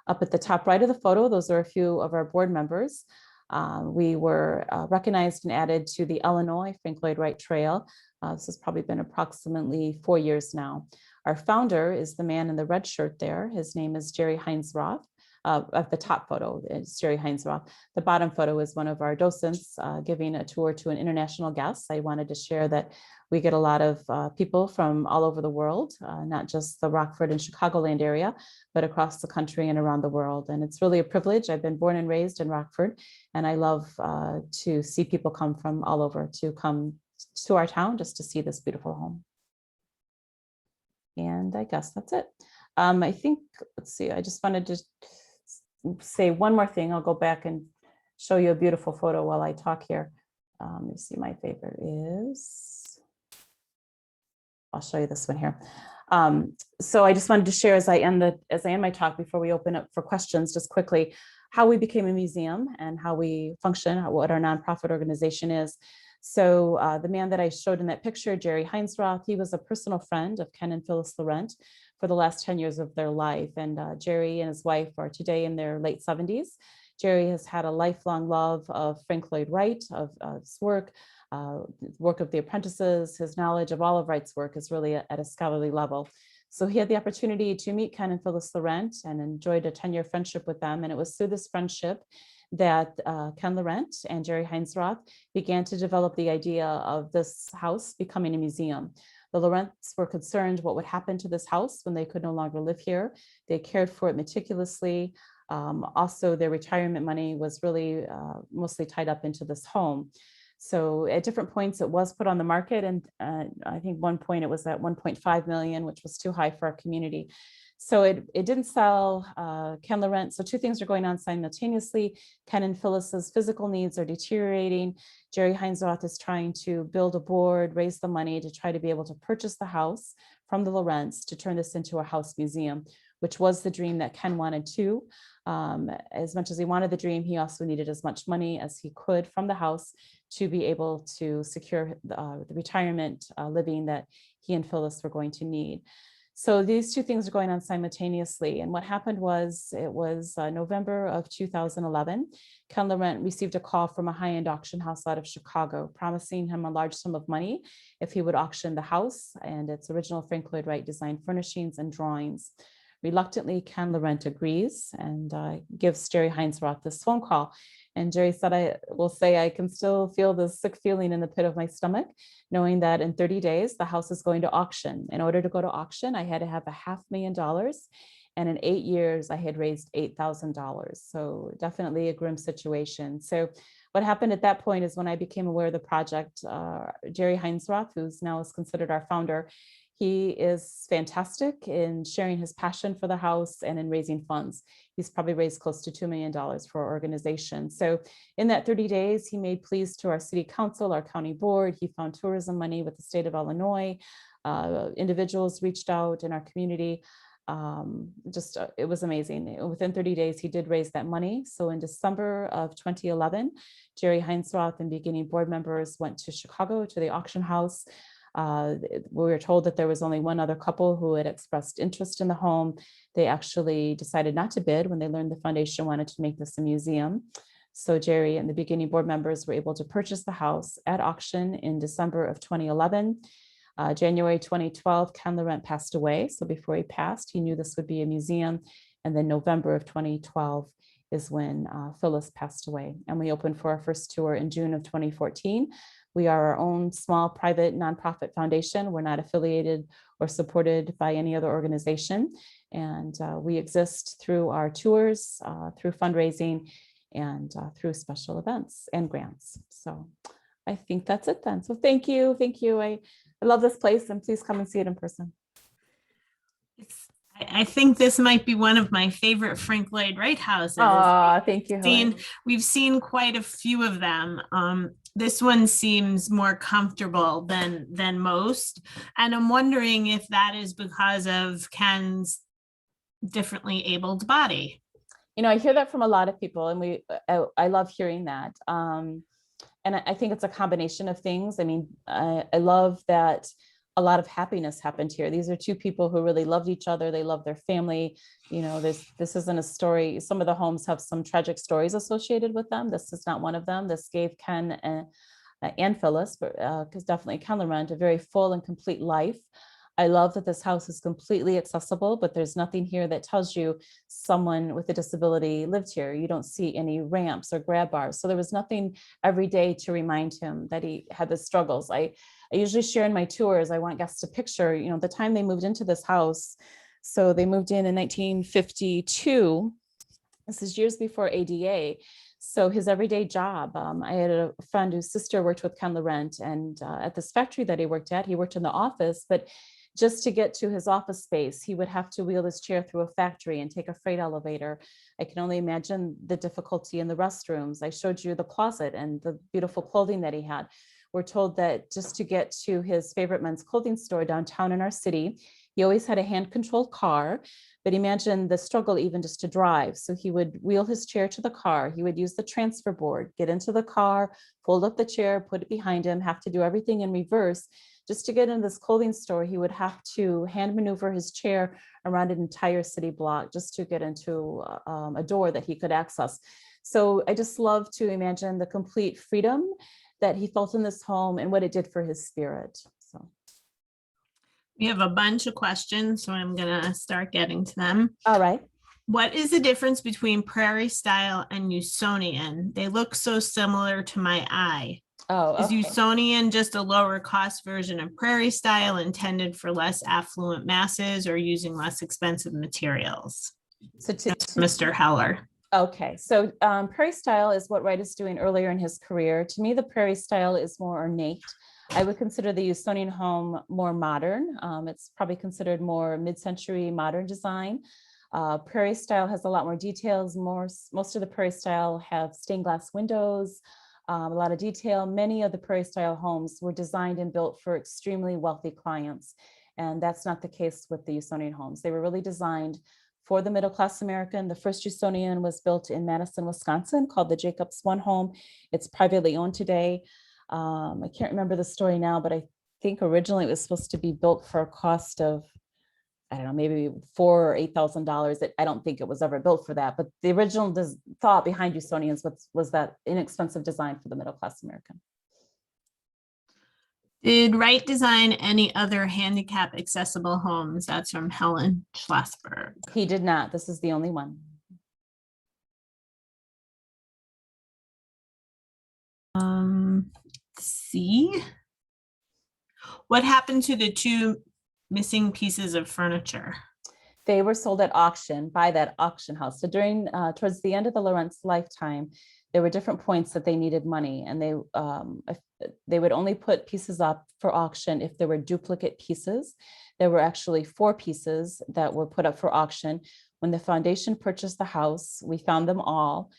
Up at the top right of the photo, those are a few of our board members. We were recognized and added to the Illinois Frank Lloyd Wright Trail. This has probably been approximately 4 years now. Our founder is the man in the red shirt there. His name is Jerry Heinzroth. At the top photo is Jerry Heinzroth. The bottom photo is one of our docents giving a tour to an international guest. I wanted to share that we get a lot of people from all over the world, not just the Rockford and Chicagoland area, but across the country and around the world. And it's really a privilege. I've been born and raised in Rockford, and I love to see people come from all over to come to our town just to see this beautiful home. And I guess that's it. I think, let's see, I just wanted to say one more thing. I'll go back and show you a beautiful photo while I talk here. Let me see, my favorite is, I'll show you this one here. So I just wanted to share as I end my talk before we open up for questions, just quickly, how we became a museum and how we function, what our nonprofit organization is. So the man that I showed in that picture, Jerry Heinzroth, he was a personal friend of Ken and Phyllis Laurent for the last 10 years of their life. And Jerry and his wife are today in their late 70s. Jerry has had a lifelong love of Frank Lloyd Wright, of his work of the apprentices. His knowledge of all of Wright's work is really at a scholarly level. So he had the opportunity to meet Ken and Phyllis Laurent and enjoyed a 10-year friendship with them. And it was through this friendship that Ken Laurent and Jerry Heinzroth began to develop the idea of this house becoming a museum. The Laurents were concerned what would happen to this house when they could no longer live here. They cared for it meticulously. Also, their retirement money was really mostly tied up into this home. So at different points, it was put on the market. And I think one point it was at 1.5 million, which was too high for our community. So it didn't sell. Ken Laurent, so two things are going on simultaneously. Ken and Phyllis's physical needs are deteriorating. Jerry Heinzroth is trying to build a board, raise the money to try to be able to purchase the house from the Laurents to turn this into a house museum, which was the dream that Ken wanted too. As much as he wanted the dream, he also needed as much money as he could from the house to be able to secure the retirement living that he and Phyllis were going to need. So these two things are going on simultaneously. And what happened was, it was November of 2011, Ken Laurent received a call from a high-end auction house out of Chicago, promising him a large sum of money if he would auction the house and its original Frank Lloyd Wright design furnishings and drawings. Reluctantly, Ken Laurent agrees and gives Jerry Heinzroth this phone call. And Jerry said, I will say, I can still feel the sick feeling in the pit of my stomach, knowing that in 30 days, the house is going to auction. In order to go to auction, I had to have $500,000. And in 8 years, I had raised $8,000. So definitely a grim situation. So what happened at that point is when I became aware of the project, Jerry Heinzroth, who's now is considered our founder, he is fantastic in sharing his passion for the house and in raising funds. He's probably raised close to $2 million for our organization. So in that 30 days, he made pleas to our city council, our county board. He found tourism money with the state of Illinois. Individuals reached out in our community. It was amazing. Within 30 days, he did raise that money. So in December of 2011, Jerry Heinzroth and beginning board members went to Chicago to the auction house. We were told that there was only one other couple who had expressed interest in the home. They actually decided not to bid when they learned the foundation wanted to make this a museum. So Jerry and the beginning board members were able to purchase the house at auction in December of 2011. January 2012, Ken Laurent passed away. So before he passed, he knew this would be a museum. And then November of 2012 is when Phyllis passed away. And we opened for our first tour in June of 2014. We are our own small private nonprofit foundation. We're not affiliated or supported by any other organization. And we exist through our tours, through fundraising, and through special events and grants. So I think that's it then. So thank you. Thank you. I love this place, and please come and see it in person. I think this might be one of my favorite Frank Lloyd Wright houses. Thank you. We've seen quite a few of them. This one seems more comfortable than most. And I'm wondering if that is because of Ken's differently abled body. I hear that from a lot of people, and I love hearing that. And I think it's a combination of things. I mean, I love that a lot of happiness happened here. These are two people who really loved each other. They love their family. This isn't a story. Some of the homes have some tragic stories associated with them. This is not one of them. This gave Ken and Phyllis, because definitely Ken Laurent, a very full and complete life. I love that this house is completely accessible, but there's nothing here that tells you someone with a disability lived here. You don't see any ramps or grab bars. So there was nothing every day to remind him that he had the struggles. I usually share in my tours, I want guests to picture, the time they moved into this house. So they moved in 1952. This is years before ADA. So his everyday job, I had a friend whose sister worked with Ken Laurent, and at this factory that he worked in the office, but just to get to his office space, he would have to wheel his chair through a factory and take a freight elevator. I can only imagine the difficulty in the restrooms. I showed you the closet and the beautiful clothing that he had. We're told that just to get to his favorite men's clothing store downtown in our city, he always had a hand-controlled car, but imagine the struggle even just to drive. So he would wheel his chair to the car. He would use the transfer board, get into the car, fold up the chair, put it behind him, have to do everything in reverse. Just to get into this clothing store, he would have to hand maneuver his chair around an entire city block just to get into a door that he could access. So I just love to imagine the complete freedom that he felt in this home and what it did for his spirit. So We have a bunch of questions, so I'm gonna start getting to them. all right. What is the difference between Prairie style and Usonian? They look so similar to my eye. Oh, Is okay. Usonian just a lower cost version of Prairie style intended for less affluent masses or using less expensive materials? So Mr. Heller. Okay, so Prairie style is what Wright is doing earlier in his career. To me, the Prairie style is more ornate. I would consider the Usonian home more modern. It's probably considered more mid-century modern design. Prairie style has a lot more details. Most of the Prairie style have stained glass windows, a lot of detail. Many of the Prairie style homes were designed and built for extremely wealthy clients. And that's not the case with the Usonian homes. They were really designed for the middle-class American. The first Usonian was built in Madison, Wisconsin, called the Jacobs One Home. It's privately owned today. I can't remember the story now, but I think originally it was supposed to be built for a cost of, I don't know, maybe $4,000 or $8,000. I don't think it was ever built for that. But the original thought behind Usonians was that inexpensive design for the middle-class American. Did Wright design any other handicap accessible homes? That's from Helen Schlossberg. He did not. This is the only one. See, what happened to the two missing pieces of furniture? They were sold at auction by that auction house. So towards the end of the Laurent's lifetime, there were different points that they needed money, and they would only put pieces up for auction if there were duplicate pieces. There were actually 4 pieces that were put up for auction. When the foundation purchased the house, we found them all.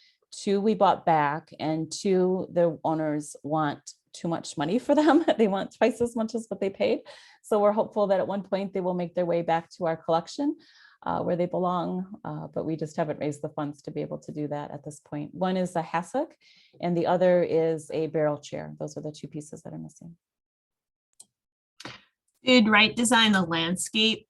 2 we bought back, and 2 the owners want too much money for them. They want twice as much as what they paid. So we're hopeful that at one point they will make their way back to our collection where they belong, but we just haven't raised the funds to be able to do that at this point. One is a hassock and the other is a barrel chair. Those are the 2 pieces that are missing. Did Wright design the landscaping?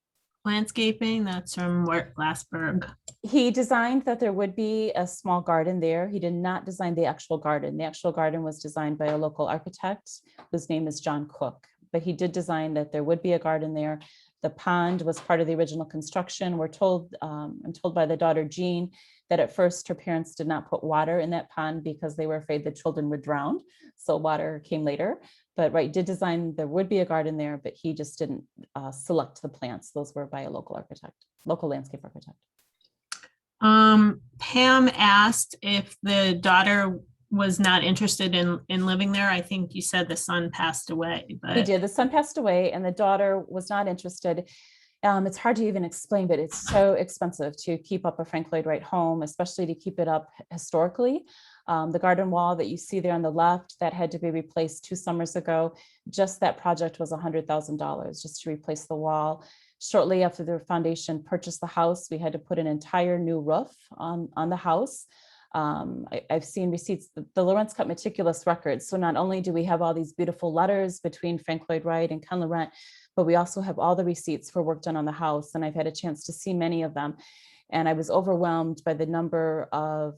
That's from Wert Glassberg. He designed that there would be a small garden there. He did not design the actual garden. The actual garden was designed by a local architect whose name is John Cook, but he did design that there would be a garden there. The pond was part of the original construction. I'm told by the daughter Jean that at first her parents did not put water in that pond because they were afraid the children would drown. So water came later. But Wright did design there would be a garden there, but he just didn't select the plants. Those were by a local landscape architect. Pam asked if the daughter was not interested in living there. I think you said the son passed away. But he did. The son passed away and the daughter was not interested. It's hard to even explain, but it's so expensive to keep up a Frank Lloyd Wright home, especially to keep it up historically. The garden wall that you see there on the left, that had to be replaced 2 summers ago. Just that project was $100,000 just to replace the wall. Shortly after the foundation purchased the house, we had to put an entire new roof on the house. I've seen receipts. The Laurence kept meticulous records. So not only do we have all these beautiful letters between Frank Lloyd Wright and Ken Laurent, but we also have all the receipts for work done on the house. And I've had a chance to see many of them. And I was overwhelmed by the number of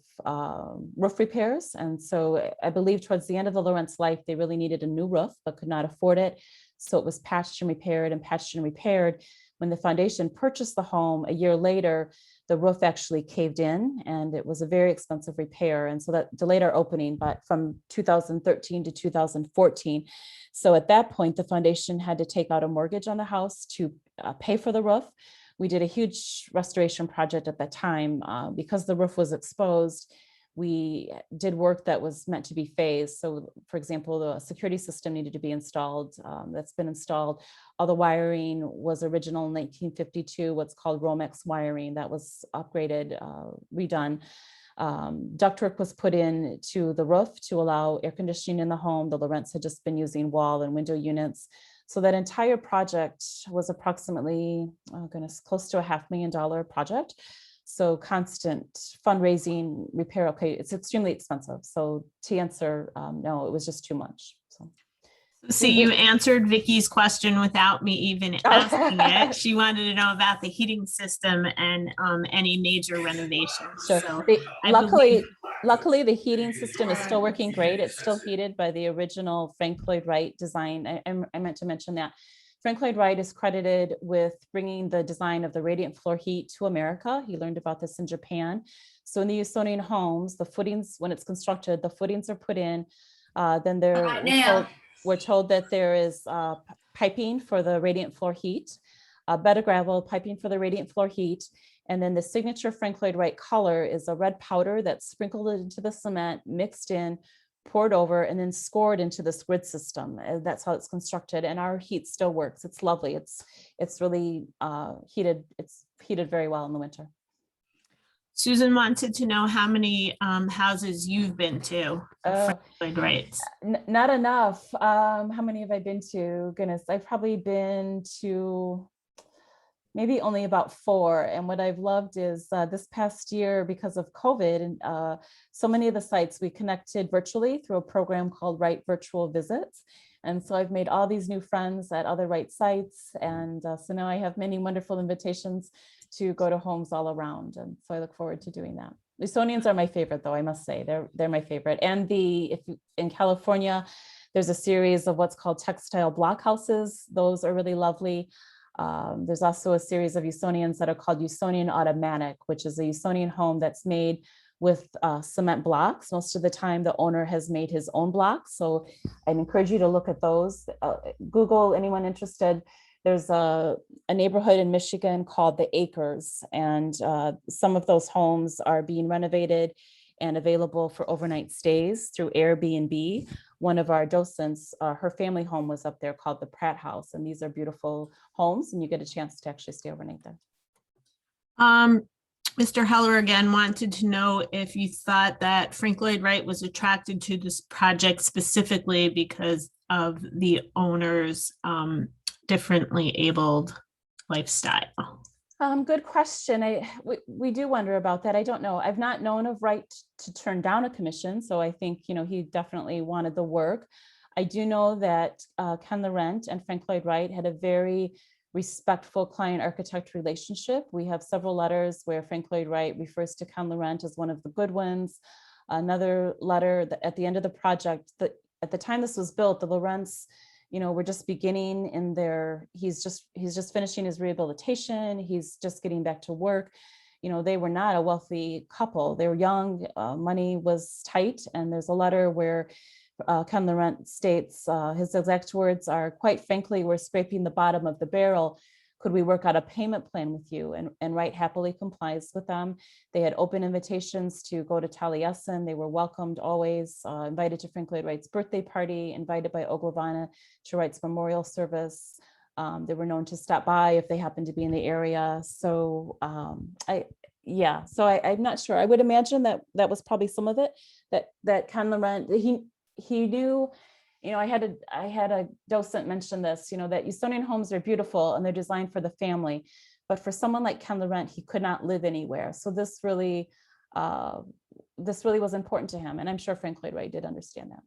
roof repairs. And so I believe towards the end of the Laurent's life, they really needed a new roof, but could not afford it. So it was patched and repaired and patched and repaired. When the foundation purchased the home a year later, the roof actually caved in, and it was a very expensive repair. And so that delayed our opening, but from 2013 to 2014. So at that point, the foundation had to take out a mortgage on the house to pay for the roof. We did a huge restoration project at that time. Because the roof was exposed, we did work that was meant to be phased. So for example, the security system needed to be installed. That's been installed. All the wiring was original in 1952, what's called Romex wiring. That was upgraded, redone. Ductwork was put in to the roof to allow air conditioning in the home. The Laurents had just been using wall and window units. So that entire project was approximately, oh goodness, close to a $500,000 project. So constant fundraising, repair, okay, it's extremely expensive. So to answer, no, it was just too much. So See, you answered Vicky's question without me even asking it. She wanted to know about the heating system and any major renovations. Sure. So luckily, the heating system is still working great. It's still heated by the original Frank Lloyd Wright design. I meant to mention that. Frank Lloyd Wright is credited with bringing the design of the radiant floor heat to America. He learned about this in Japan. So in the Usonian homes, the footings, when it's constructed, the footings are put in. Then we're told that there is piping for the radiant floor heat, bed of gravel, piping for the radiant floor heat. And then the signature Frank Lloyd Wright color is a red powder that's sprinkled into the cement, mixed in, poured over, and then scored into this grid system. That's how it's constructed. And our heat still works. It's lovely. It's really heated. It's heated very well in the winter. Susan wanted to know how many houses you've been to. Right. Not enough. How many have I been to? Goodness, I've probably been to maybe only about 4. And what I've loved is this past year, because of COVID, and so many of the sites we connected virtually through a program called Wright Virtual Visits. And so I've made all these new friends at other Wright sites. And so now I have many wonderful invitations to go to homes all around. And so I look forward to doing that. Usonians are my favorite, though, I must say. They're my favorite. And in California, there's a series of what's called textile block houses. Those are really lovely. There's also a series of Usonians that are called Usonian Automatic, which is a Usonian home that's made with cement blocks. Most of the time, the owner has made his own blocks. So I'd encourage you to look at those. Google, anyone interested. There's a neighborhood in Michigan called the Acres, and some of those homes are being renovated and available for overnight stays through Airbnb. One of our docents, her family home was up there called the Pratt House, and these are beautiful homes, and you get a chance to actually stay overnight there. Mr. Heller again wanted to know if you thought that Frank Lloyd Wright was attracted to this project specifically because of the owner's differently abled lifestyle. Good question. We do wonder about that. I don't know. I've not known of Wright to turn down a commission, so I think he definitely wanted the work. I do know that Ken Laurent and Frank Lloyd Wright had a very respectful client-architect relationship. We have several letters where Frank Lloyd Wright refers to Ken Laurent as one of the good ones. Another letter that at the end of the project, that at the time this was built, the Laurents, we're just beginning in he's just finishing his rehabilitation. He's just getting back to work. They were not a wealthy couple. They were young, money was tight. And there's a letter where Ken Laurent states, his exact words are, "Quite frankly, we're scraping the bottom of the barrel. Could we work out a payment plan with you?" And Wright happily complies with them. They had open invitations to go to Taliesin. They were welcomed always, invited to Frank Lloyd Wright's birthday party, invited by Ogilvana to Wright's memorial service. They were known to stop by if they happened to be in the area. So I'm not sure. I would imagine that was probably some of it, that Ken Laurent, he knew I had a docent mention this, that Usonian homes are beautiful and they're designed for the family, but for someone like Ken Laurent, he could not live anywhere. So this really was important to him, and I'm sure Frank Lloyd Wright did understand that.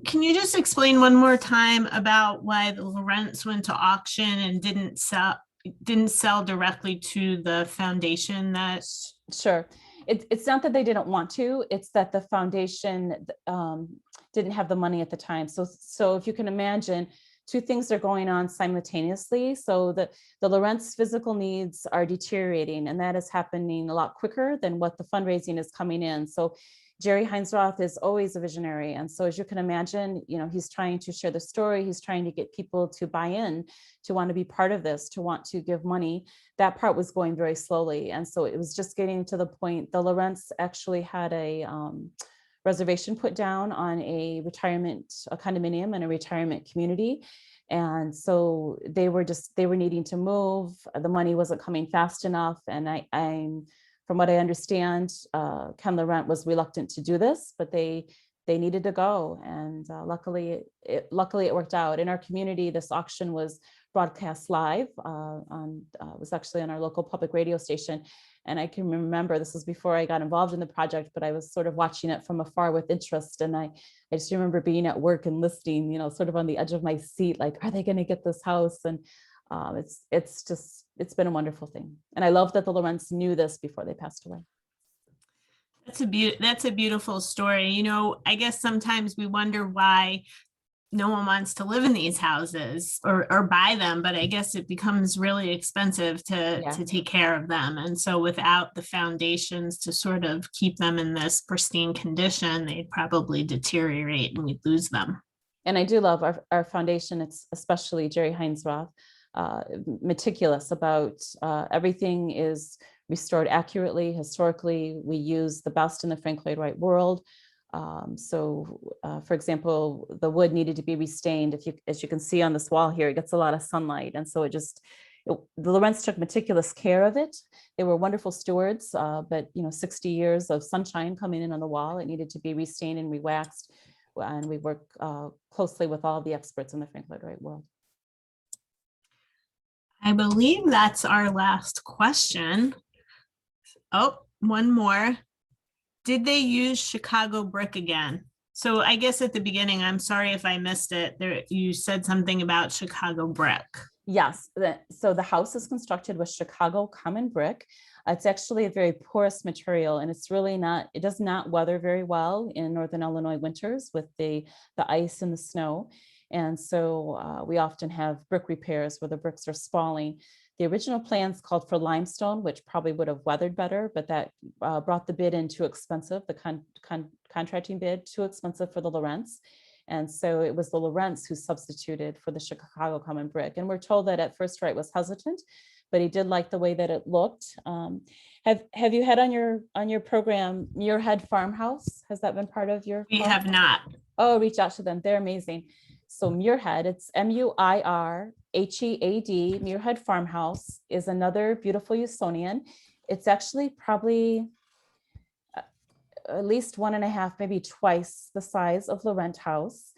Can you just explain one more time about why the Laurents went to auction and didn't sell directly to the foundation? Sure. It's not that they didn't want to, it's that the foundation didn't have the money at the time. So if you can imagine, two things are going on simultaneously. So the Laurent's physical needs are deteriorating, and that is happening a lot quicker than what the fundraising is coming in. So Jerry Heinsroth is always a visionary. And so as you can imagine, he's trying to share the story. He's trying to get people to buy in, to want to be part of this, to want to give money. That part was going very slowly. And so it was just getting to the point. The Laurents actually had a reservation put down on a condominium in a retirement community. And so they were needing to move. The money wasn't coming fast enough. And I'm from what I understand, Ken Laurent was reluctant to do this, but they needed to go. And luckily it worked out. In our community, this auction was broadcast live it was actually on our local public radio station. And I can remember, this was before I got involved in the project, but I was sort of watching it from afar with interest. And I just remember being at work and listening, sort of on the edge of my seat, like, are they going to get this house? And it's been a wonderful thing. And I love that the Laurents knew this before they passed away. That's a beautiful story. I guess sometimes we wonder why no one wants to live in these houses or buy them, but I guess it becomes really expensive to take care of them. And so without the foundations to sort of keep them in this pristine condition, they'd probably deteriorate and we'd lose them. And I do love our foundation. It's especially Jerry Heinsroth, meticulous about everything is restored accurately. Historically, we use the best in the Frank Lloyd Wright world. For example, the wood needed to be restained. As you can see on this wall here, it gets a lot of sunlight. And so the Laurents took meticulous care of it. They were wonderful stewards, but 60 years of sunshine coming in on the wall, it needed to be restained and re-waxed. And we work closely with all the experts in the Frank Lloyd Wright world. I believe that's our last question. Oh, one more. Did they use Chicago brick again? So I guess at the beginning, I'm sorry if I missed it. You said something about Chicago brick. Yes. So the house is constructed with Chicago common brick. It's actually a very porous material, and it does not weather very well in Northern Illinois winters with the ice and the snow. And so we often have brick repairs where the bricks are spalling. The original plans called for limestone, which probably would have weathered better, but that brought the bid in too expensive, the contracting bid too expensive for the Laurents. And so it was the Laurents who substituted for the Chicago common brick. And we're told that at first Wright was hesitant, but he did like the way that it looked. Have you had on your program Muirhead Farmhouse? Has that been part of your? We have not. Oh, reach out to them. They're amazing. So Muirhead, it's Muirhead, Muirhead Farmhouse is another beautiful Usonian. It's actually probably at least 1.5, maybe twice the size of Laurent House.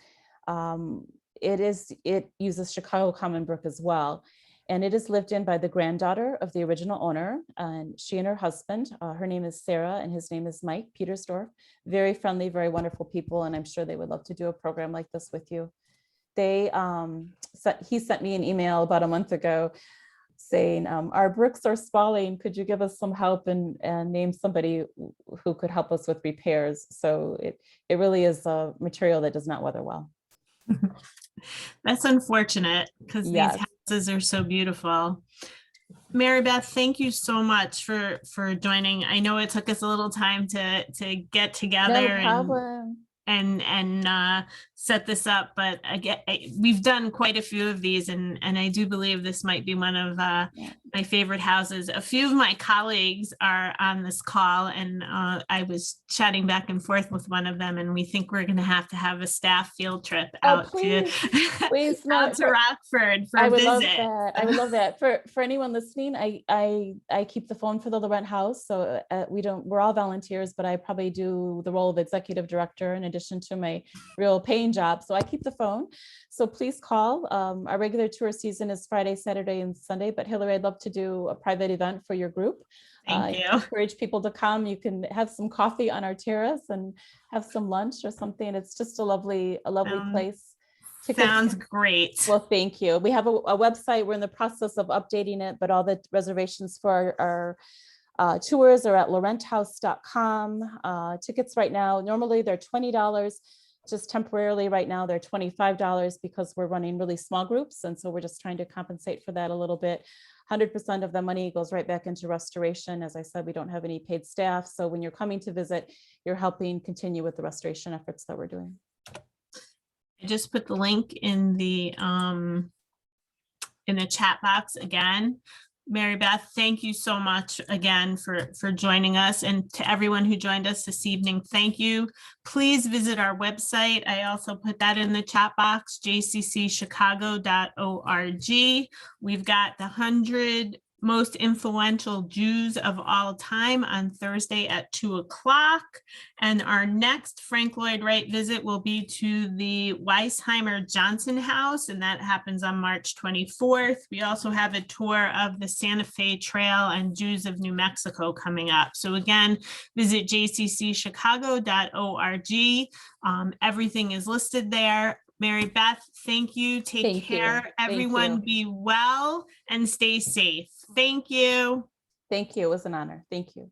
It uses Chicago common brick as well. And it is lived in by the granddaughter of the original owner. And she and her husband, her name is Sarah and his name is Mike Petersdorf. Very friendly, very wonderful people. And I'm sure they would love to do a program like this with you. He sent me an email about a month ago saying, our bricks are spalling. Could you give us some help and name somebody who could help us with repairs? So it really is a material that does not weather well. That's unfortunate because these houses are so beautiful. Mary Beth, thank you so much for joining. I know it took us a little time to get together. No problem. and set this up, but we've done quite a few of these, and I do believe this might be one of my favorite houses. A few of my colleagues are on this call, and I was chatting back and forth with one of them, and we think we're going to have a staff field trip out to Rockford for a visit. I would love that. For anyone listening, I keep the phone for the Laurent house, so we're all volunteers, but I probably do the role of executive director in addition addition to my real paying job. So I keep the phone. So please call. Our regular tour season is Friday, Saturday, and Sunday. But Hillary, I'd love to do a private event for your group. Thank you. Encourage people to come. You can have some coffee on our terrace and have some lunch or something. It's just a lovely place. Sounds great. Well, thank you. We have a website. We're in the process of updating it, but all the reservations for our tours are at laurenthouse.com. Tickets right now, normally they're $20. Just temporarily right now, they're $25 because we're running really small groups. And so we're just trying to compensate for that a little bit. 100% of the money goes right back into restoration. As I said, we don't have any paid staff. So when you're coming to visit, you're helping continue with the restoration efforts that we're doing. I just put the link in the chat box again. Mary Beth, thank you so much again for joining us, and to everyone who joined us this evening, thank you. Please visit our website. I also put that in the chat box, jccchicago.org. We've got the 100 most influential Jews of all time on Thursday at 2:00. And our next Frank Lloyd Wright visit will be to the Weisheimer Johnson House, and that happens on March 24th. We also have a tour of the Santa Fe Trail and Jews of New Mexico coming up. So again, visit jccchicago.org. Everything is listed there. Mary Beth, thank you. Take care. Everyone be well and stay safe. Thank you. Thank you. It was an honor. Thank you.